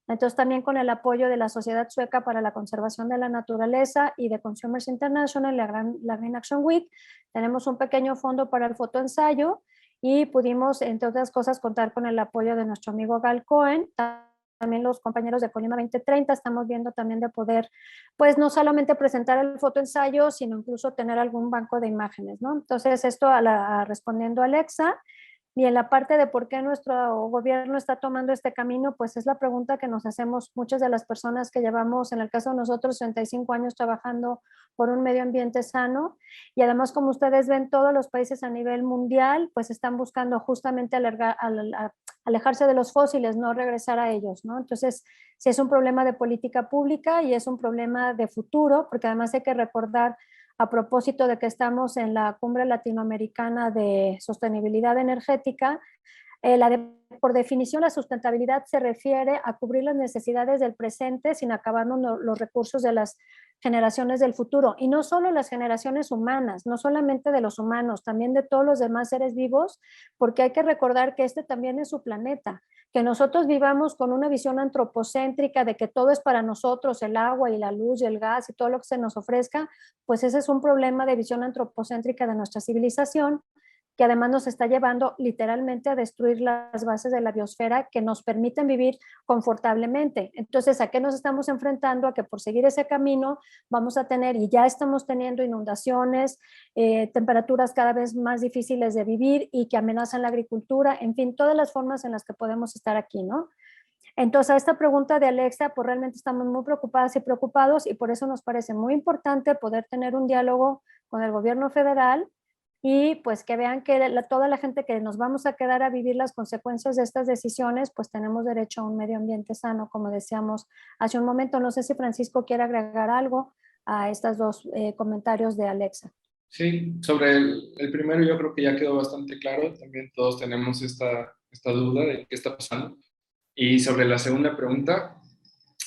Entonces, también con el apoyo de la Sociedad Sueca para la Conservación de la Naturaleza y de Consumers International, la Green Action Week, tenemos un pequeño fondo para el fotoensayo y pudimos, entre otras cosas, contar con el apoyo de nuestro amigo Gal Cohen. También los compañeros de Colima 2030 estamos viendo también de poder, pues no solamente presentar el fotoensayo, sino incluso tener algún banco de imágenes, ¿no? Entonces, esto respondiendo a Alexa. Y en la parte de por qué nuestro gobierno está tomando este camino, pues es la pregunta que nos hacemos muchas de las personas que llevamos, en el caso de nosotros, 35 años trabajando por un medio ambiente sano. Y además, como ustedes ven, todos los países a nivel mundial, pues están buscando justamente alejarse de los fósiles, no regresar a ellos, ¿no? Entonces, sí es un problema de política pública y es un problema de futuro, porque además hay que recordar, a propósito de que estamos en la Cumbre Latinoamericana de Sostenibilidad Energética, por definición la sustentabilidad se refiere a cubrir las necesidades del presente sin acabarnos los recursos de las generaciones del futuro. Y no solo las generaciones humanas, no solamente de los humanos, también de todos los demás seres vivos, porque hay que recordar que este también es su planeta. Que nosotros vivamos con una visión antropocéntrica de que todo es para nosotros, el agua y la luz y el gas y todo lo que se nos ofrezca, pues ese es un problema de visión antropocéntrica de nuestra civilización, que además nos está llevando literalmente a destruir las bases de la biosfera que nos permiten vivir confortablemente. Entonces, ¿a qué nos estamos enfrentando? A que por seguir ese camino vamos a tener, y ya estamos teniendo, inundaciones, temperaturas cada vez más difíciles de vivir y que amenazan la agricultura, en fin, todas las formas en las que podemos estar aquí, ¿no? Entonces, a esta pregunta de Alexa, pues realmente estamos muy preocupadas y preocupados y por eso nos parece muy importante poder tener un diálogo con el gobierno federal y pues que vean que toda la gente que nos vamos a quedar a vivir las consecuencias de estas decisiones, pues tenemos derecho a un medio ambiente sano, como decíamos hace un momento. No sé si Francisco quiere agregar algo a estos dos comentarios de Alexa. Sí, sobre el primero yo creo que ya quedó bastante claro, también todos tenemos esta duda de qué está pasando. Y sobre la segunda pregunta,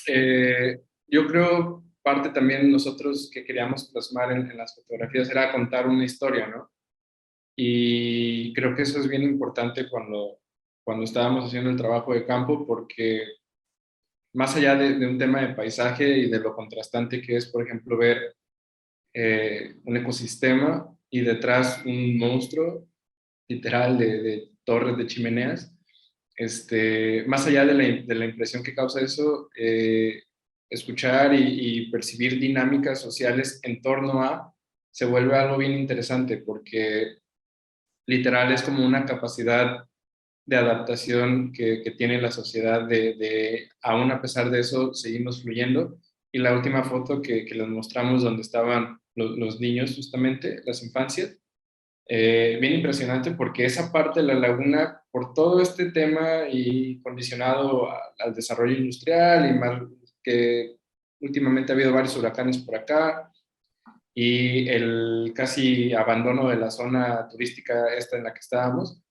yo creo parte también nosotros que queríamos plasmar en las fotografías era contar una historia, ¿no? Y creo que eso es bien importante cuando estábamos haciendo el trabajo de campo, porque más allá de un tema de paisaje y de lo contrastante que es, por ejemplo, ver un ecosistema y detrás un monstruo literal de torres, de chimeneas, más allá de la impresión que causa eso, escuchar y percibir dinámicas sociales en torno a, se vuelve algo bien interesante porque literal es como una capacidad de adaptación que tiene la sociedad aún a pesar de eso, seguimos fluyendo. Y la última foto que les mostramos donde estaban los niños justamente, las infancias, bien impresionante porque esa parte de la laguna, por todo este tema y condicionado al desarrollo industrial y más que últimamente ha habido varios huracanes por acá y el casi abandono de la zona turística esta en la que estábamos.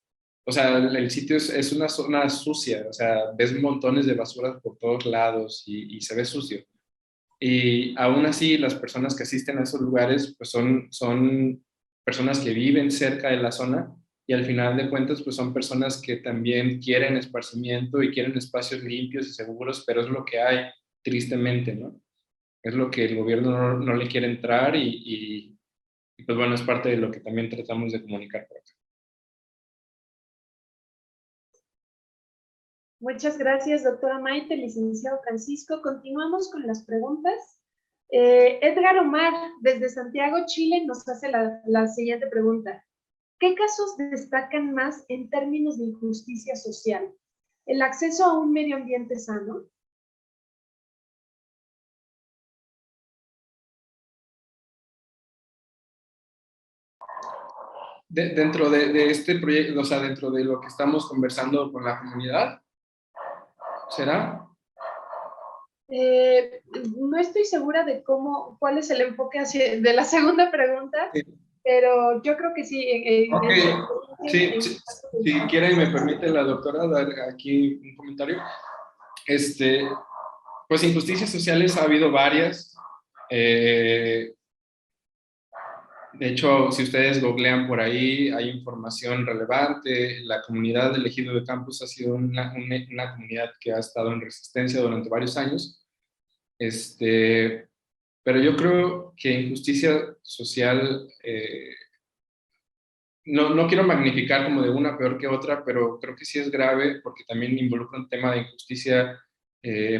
O sea, el sitio es una zona sucia, o sea, ves montones de basuras por todos lados y se ve sucio. Y aún así, las personas que asisten a esos lugares, pues son personas que viven cerca de la zona y al final de cuentas, pues son personas que también quieren esparcimiento y quieren espacios limpios y seguros, pero es lo que hay, tristemente, ¿no? Es lo que el gobierno no le quiere entrar y, pues bueno, es parte de lo que también tratamos de comunicar por acá. Muchas gracias, doctora Maite, licenciado Francisco. Continuamos con las preguntas. Edgar Omar, desde Santiago, Chile, nos hace la siguiente pregunta. ¿Qué casos destacan más en términos de injusticia social? ¿El acceso a un medio ambiente sano? Dentro de este proyecto, o sea, dentro de lo que estamos conversando con la comunidad, ¿será? No estoy segura de cuál es el enfoque de la segunda pregunta, Sí. pero yo creo que sí. Ok, sí, sí, si quiere y me permite la doctora dar aquí un comentario. Pues injusticias sociales ha habido varias. De hecho, si ustedes googlean por ahí, hay información relevante. La comunidad del Ejido de Campos ha sido una comunidad que ha estado en resistencia durante varios años. Pero yo creo que injusticia social, no quiero magnificar como de una peor que otra, pero creo que sí es grave porque también involucra un tema de injusticia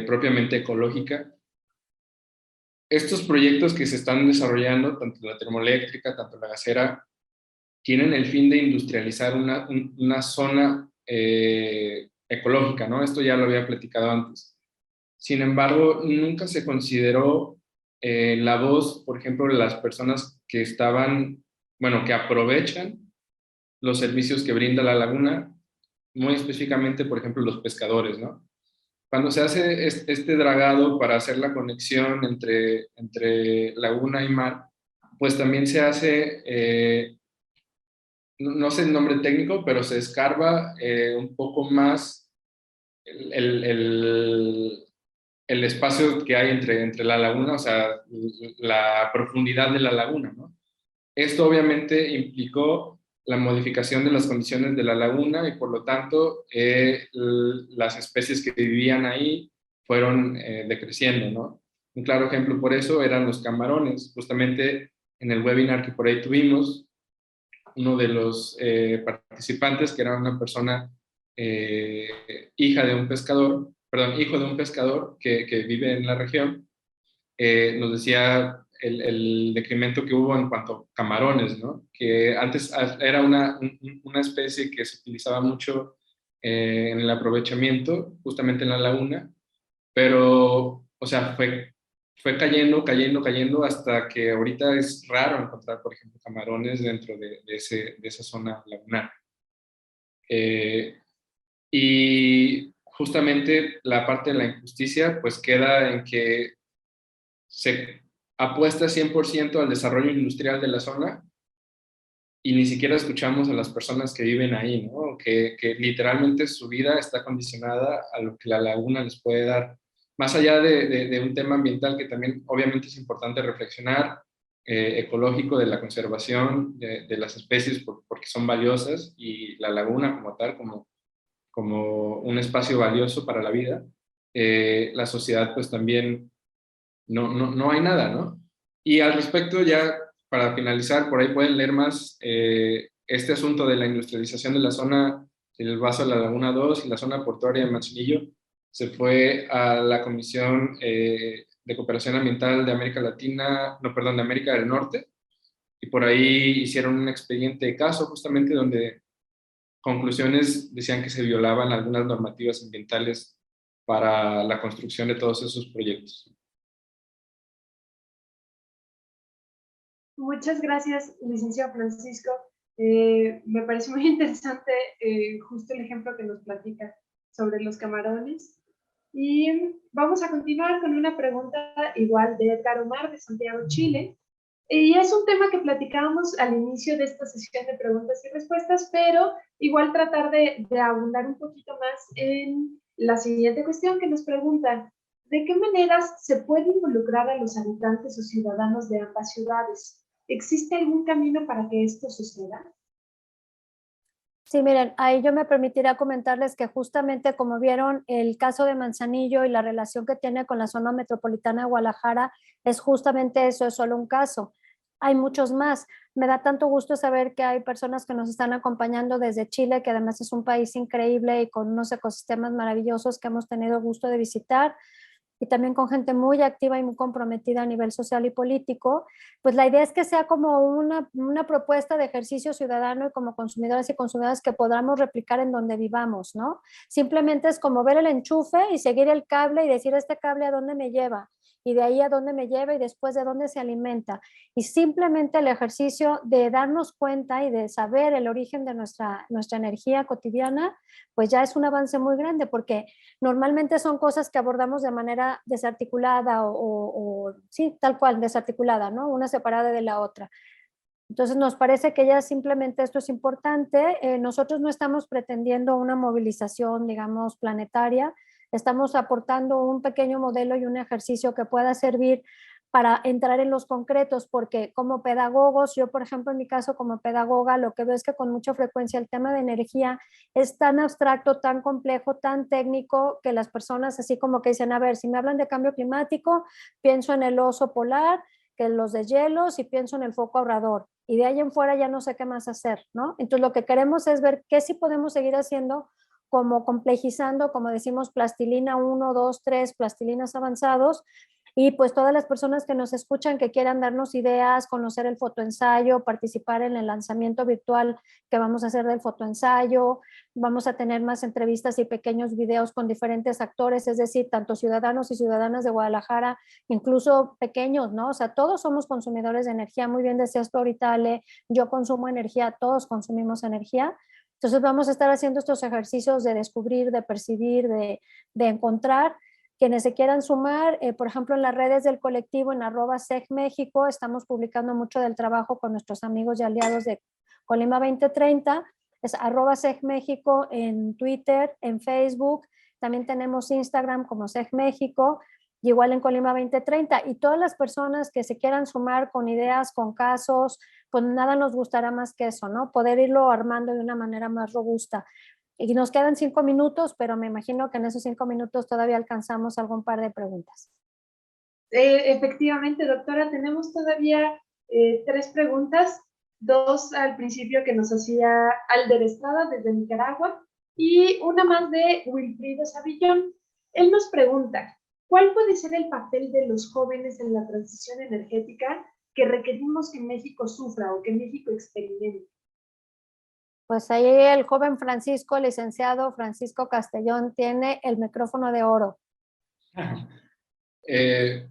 propiamente ecológica. Estos proyectos que se están desarrollando, tanto la termoeléctrica, tanto la gasera, tienen el fin de industrializar una zona ecológica, ¿no? Esto ya lo había platicado antes. Sin embargo, nunca se consideró la voz, por ejemplo, de las personas que que aprovechan los servicios que brinda la laguna, muy específicamente, por ejemplo, los pescadores, ¿no? Cuando se hace este dragado para hacer la conexión entre laguna y mar, pues también se hace, no sé el nombre técnico, pero se escarba un poco más el espacio que hay entre la laguna, o sea, la profundidad de la laguna, ¿no? Esto obviamente implicó la modificación de las condiciones de la laguna y por lo tanto las especies que vivían ahí fueron decreciendo, ¿no? Un claro ejemplo por eso eran los camarones. Justamente en el webinar que por ahí tuvimos, uno de los participantes, que era una persona hijo de un pescador que vive en la región, nos decía el decremento que hubo en cuanto a camarones, ¿no? Que antes era una especie que se utilizaba mucho en el aprovechamiento, justamente en la laguna, pero, o sea, fue cayendo hasta que ahorita es raro encontrar, por ejemplo, camarones dentro de esa zona lagunar. Y justamente la parte de la injusticia, pues queda en que se apuesta 100% al desarrollo industrial de la zona y ni siquiera escuchamos a las personas que viven ahí, ¿no? Que literalmente su vida está condicionada a lo que la laguna les puede dar. Más allá de un tema ambiental que también obviamente es importante reflexionar, ecológico, de la conservación de las especies porque son valiosas y la laguna como tal, como un espacio valioso para la vida, la sociedad pues también no hay nada, ¿no? Y al respecto, ya para finalizar, por ahí pueden leer más este asunto de la industrialización de la zona del Vaso de la Laguna 2 y la zona portuaria de Manzanillo. Se fue a la Comisión de Cooperación Ambiental de América Latina, no, perdón, de América del Norte, y por ahí hicieron un expediente de caso justamente donde conclusiones decían que se violaban algunas normativas ambientales para la construcción de todos esos proyectos. Muchas gracias, licenciado Francisco. Me parece muy interesante justo el ejemplo que nos platica sobre los camarones. Y vamos a continuar con una pregunta igual de Edgar Omar de Santiago, Chile. Y es un tema que platicábamos al inicio de esta sesión de preguntas y respuestas, pero igual tratar de abundar un poquito más en la siguiente cuestión que nos pregunta. ¿de qué maneras se puede involucrar a los habitantes o ciudadanos de ambas ciudades? ¿Existe algún camino para que esto suceda? Sí, miren, ahí yo me permitiría comentarles que justamente como vieron el caso de Manzanillo y la relación que tiene con la zona metropolitana de Guadalajara, es justamente eso, es solo un caso. Hay muchos más. Me da tanto gusto saber que hay personas que nos están acompañando desde Chile, que además es un país increíble y con unos ecosistemas maravillosos que hemos tenido gusto de visitar, y también con gente muy activa y muy comprometida a nivel social y político. Pues la idea es que sea como una propuesta de ejercicio ciudadano y como consumidores y consumidoras que podamos replicar en donde vivamos, ¿no? Simplemente es como ver el enchufe y seguir el cable y decir, este cable a dónde me lleva, y de ahí a dónde me lleva y después de dónde se alimenta. Y simplemente el ejercicio de darnos cuenta y de saber el origen de nuestra energía cotidiana, pues ya es un avance muy grande, porque normalmente son cosas que abordamos de manera desarticulada o sí, tal cual, desarticulada, ¿no? Una separada de la otra. Entonces nos parece que ya simplemente esto es importante. Nosotros no estamos pretendiendo una movilización, digamos, planetaria. Estamos aportando un pequeño modelo y un ejercicio que pueda servir para entrar en los concretos, porque como pedagogos, yo por ejemplo en mi caso como pedagoga, lo que veo es que con mucha frecuencia el tema de energía es tan abstracto, tan complejo, tan técnico, que las personas así como que dicen, a ver, si me hablan de cambio climático, pienso en el oso polar, que los deshielos, y pienso en el foco ahorrador. Y de ahí en fuera ya no sé qué más hacer, ¿no? Entonces lo que queremos es ver qué sí podemos seguir haciendo, como complejizando, como decimos, plastilina 1, 2, 3, plastilinas avanzados, y pues todas las personas que nos escuchan que quieran darnos ideas, conocer el fotoensayo, participar en el lanzamiento virtual que vamos a hacer del fotoensayo, vamos a tener más entrevistas y pequeños videos con diferentes actores, es decir, tanto ciudadanos y ciudadanas de Guadalajara, incluso pequeños, ¿no? O sea, todos somos consumidores de energía, muy bien decías tú ahorita, Ale, yo consumo energía, todos consumimos energía. Entonces vamos a estar haciendo estos ejercicios de descubrir, de percibir, de encontrar. Quienes se quieran sumar, por ejemplo, en las redes del colectivo, en @SEGMéxico, estamos publicando mucho del trabajo con nuestros amigos y aliados de Colima 2030, es @SEGMéxico en Twitter, en Facebook, también tenemos Instagram como SEGMéxico, y igual en Colima 2030, y todas las personas que se quieran sumar con ideas, con casos, pues nada nos gustará más que eso, ¿no? Poder irlo armando de una manera más robusta. Y nos quedan 5 minutos, pero me imagino que en esos 5 minutos todavía alcanzamos algún par de preguntas. Efectivamente, doctora, tenemos todavía 3 preguntas, 2 al principio que nos hacía Alder Estrada desde Nicaragua y una más de Wilfrido Savillón. Él nos pregunta, ¿cuál puede ser el papel de los jóvenes en la transición energética que requerimos que México sufra o que México experimente? Pues ahí el joven Francisco, licenciado Francisco Castellón, tiene el micrófono de oro.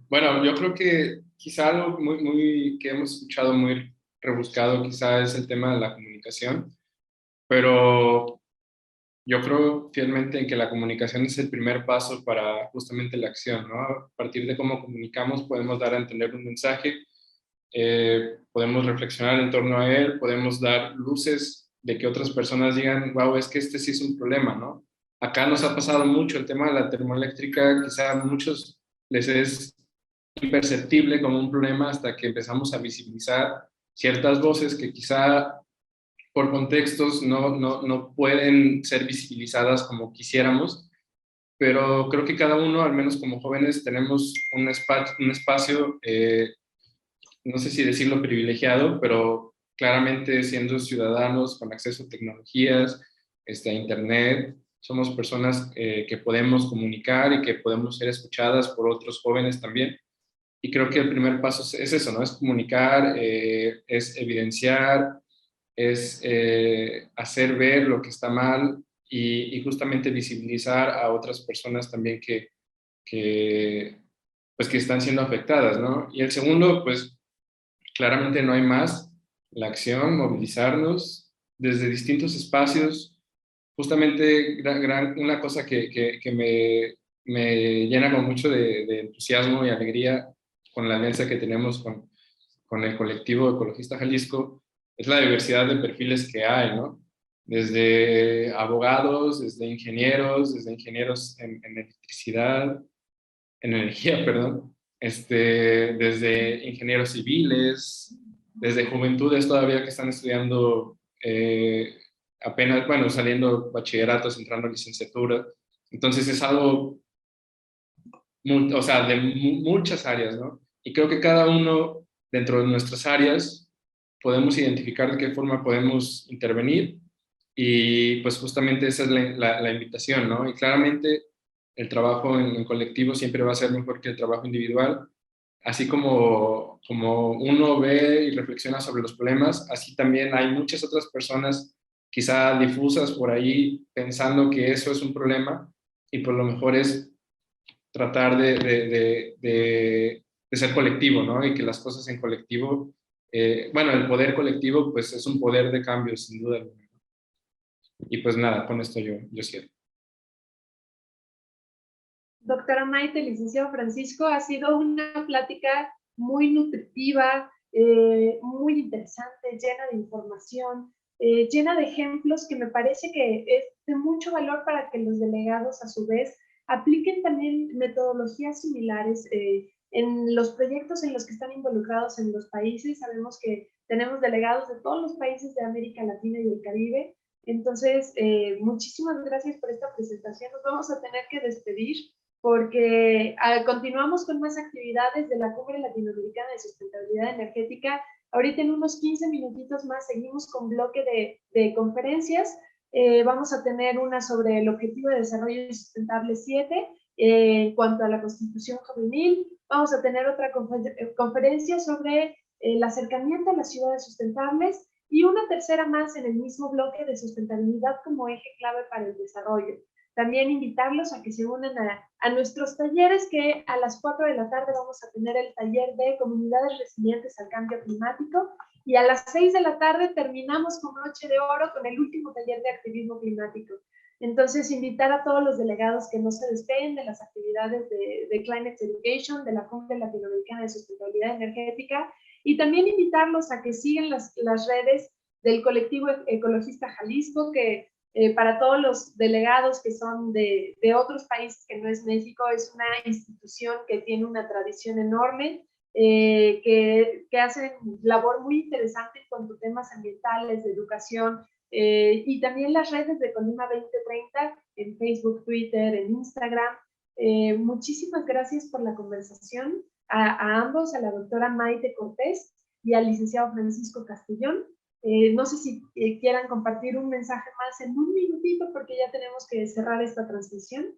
Bueno, yo creo que quizá algo que hemos escuchado muy rebuscado quizá es el tema de la comunicación, pero yo creo fielmente en que la comunicación es el primer paso para justamente la acción, ¿no? A partir de cómo comunicamos podemos dar a entender un mensaje, podemos reflexionar en torno a él, podemos dar luces de que otras personas digan, wow, es que este sí es un problema, ¿no? Acá nos ha pasado mucho el tema de la termoeléctrica, quizá a muchos les es imperceptible como un problema hasta que empezamos a visibilizar ciertas voces que quizá por contextos no pueden ser visibilizadas como quisiéramos, pero creo que cada uno, al menos como jóvenes, tenemos un espacio no sé si decirlo privilegiado, pero claramente siendo ciudadanos con acceso a tecnologías, a Internet, somos personas que podemos comunicar y que podemos ser escuchadas por otros jóvenes también. Y creo que el primer paso es eso, ¿no? Es comunicar, es evidenciar, es hacer ver lo que está mal y justamente visibilizar a otras personas también pues que están siendo afectadas, ¿no? Y el segundo, pues claramente no hay más, la acción, movilizarnos desde distintos espacios. Justamente una cosa que me llena con mucho de entusiasmo y alegría con la alianza que tenemos con el colectivo Ecologista Jalisco es la diversidad de perfiles que hay, ¿no? Desde abogados, desde ingenieros en electricidad, en energía, perdón, desde ingenieros civiles, desde juventudes todavía que están estudiando apenas, bueno, saliendo bachilleratos, entrando a licenciatura. Entonces es algo, o sea, de muchas áreas, ¿no? Y creo que cada uno dentro de nuestras áreas podemos identificar de qué forma podemos intervenir y pues justamente esa es la invitación, ¿no? Y claramente el trabajo en colectivo siempre va a ser mejor que el trabajo individual. Así como uno ve y reflexiona sobre los problemas, así también hay muchas otras personas quizá difusas por ahí pensando que eso es un problema y por lo mejor es tratar de ser colectivo, ¿no? Y que las cosas en colectivo, bueno, el poder colectivo pues es un poder de cambio sin duda alguna. Y pues nada, con esto yo cierro. Doctora Maite, licenciado Francisco, ha sido una plática muy nutritiva, muy interesante, llena de información, llena de ejemplos que me parece que es de mucho valor para que los delegados a su vez apliquen también metodologías similares en los proyectos en los que están involucrados en los países. Sabemos que tenemos delegados de todos los países de América Latina y el Caribe. Entonces, muchísimas gracias por esta presentación. Nos vamos a tener que despedir porque continuamos con más actividades de la Cumbre Latinoamericana de Sustentabilidad Energética. Ahorita en unos 15 minutitos más seguimos con bloque de conferencias. Vamos a tener una sobre el Objetivo de Desarrollo Sustentable 7 en cuanto a la Constitución Juvenil. Vamos a tener otra conferencia sobre el acercamiento a las ciudades sustentables y una tercera más en el mismo bloque de sustentabilidad como eje clave para el desarrollo. También invitarlos a que se unan a nuestros talleres, que a las 4 de la tarde vamos a tener el taller de comunidades resilientes al cambio climático y a las 6 de la tarde terminamos con Noche de Oro con el último taller de activismo climático. Entonces, invitar a todos los delegados que no se despeguen de las actividades de Climate Education, de la Cumbre Latinoamericana de Sustentabilidad Energética, y también invitarlos a que sigan las redes del colectivo ecologista Jalisco, que para todos los delegados que son de otros países que no es México, es una institución que tiene una tradición enorme, que hacen labor muy interesante en cuanto a temas ambientales, de educación, y también las redes de Colima 2030 en Facebook, Twitter, en Instagram. Muchísimas gracias por la conversación a ambos, a la doctora Maite Cortés y al licenciado Francisco Castellón. No sé si quieran compartir un mensaje más en un minutito porque ya tenemos que cerrar esta transmisión.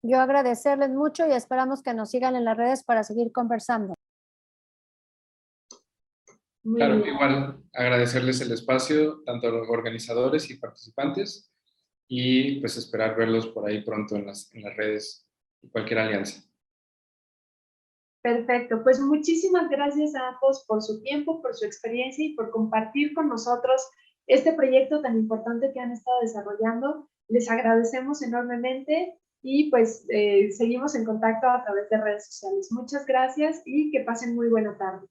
Yo agradecerles mucho y esperamos que nos sigan en las redes para seguir conversando. Claro, igual agradecerles el espacio, tanto a los organizadores y participantes, y pues esperar verlos por ahí pronto en las redes y cualquier alianza. Perfecto, pues muchísimas gracias a ambos por su tiempo, por su experiencia y por compartir con nosotros este proyecto tan importante que han estado desarrollando. Les agradecemos enormemente y pues seguimos en contacto a través de redes sociales. Muchas gracias y que pasen muy buena tarde.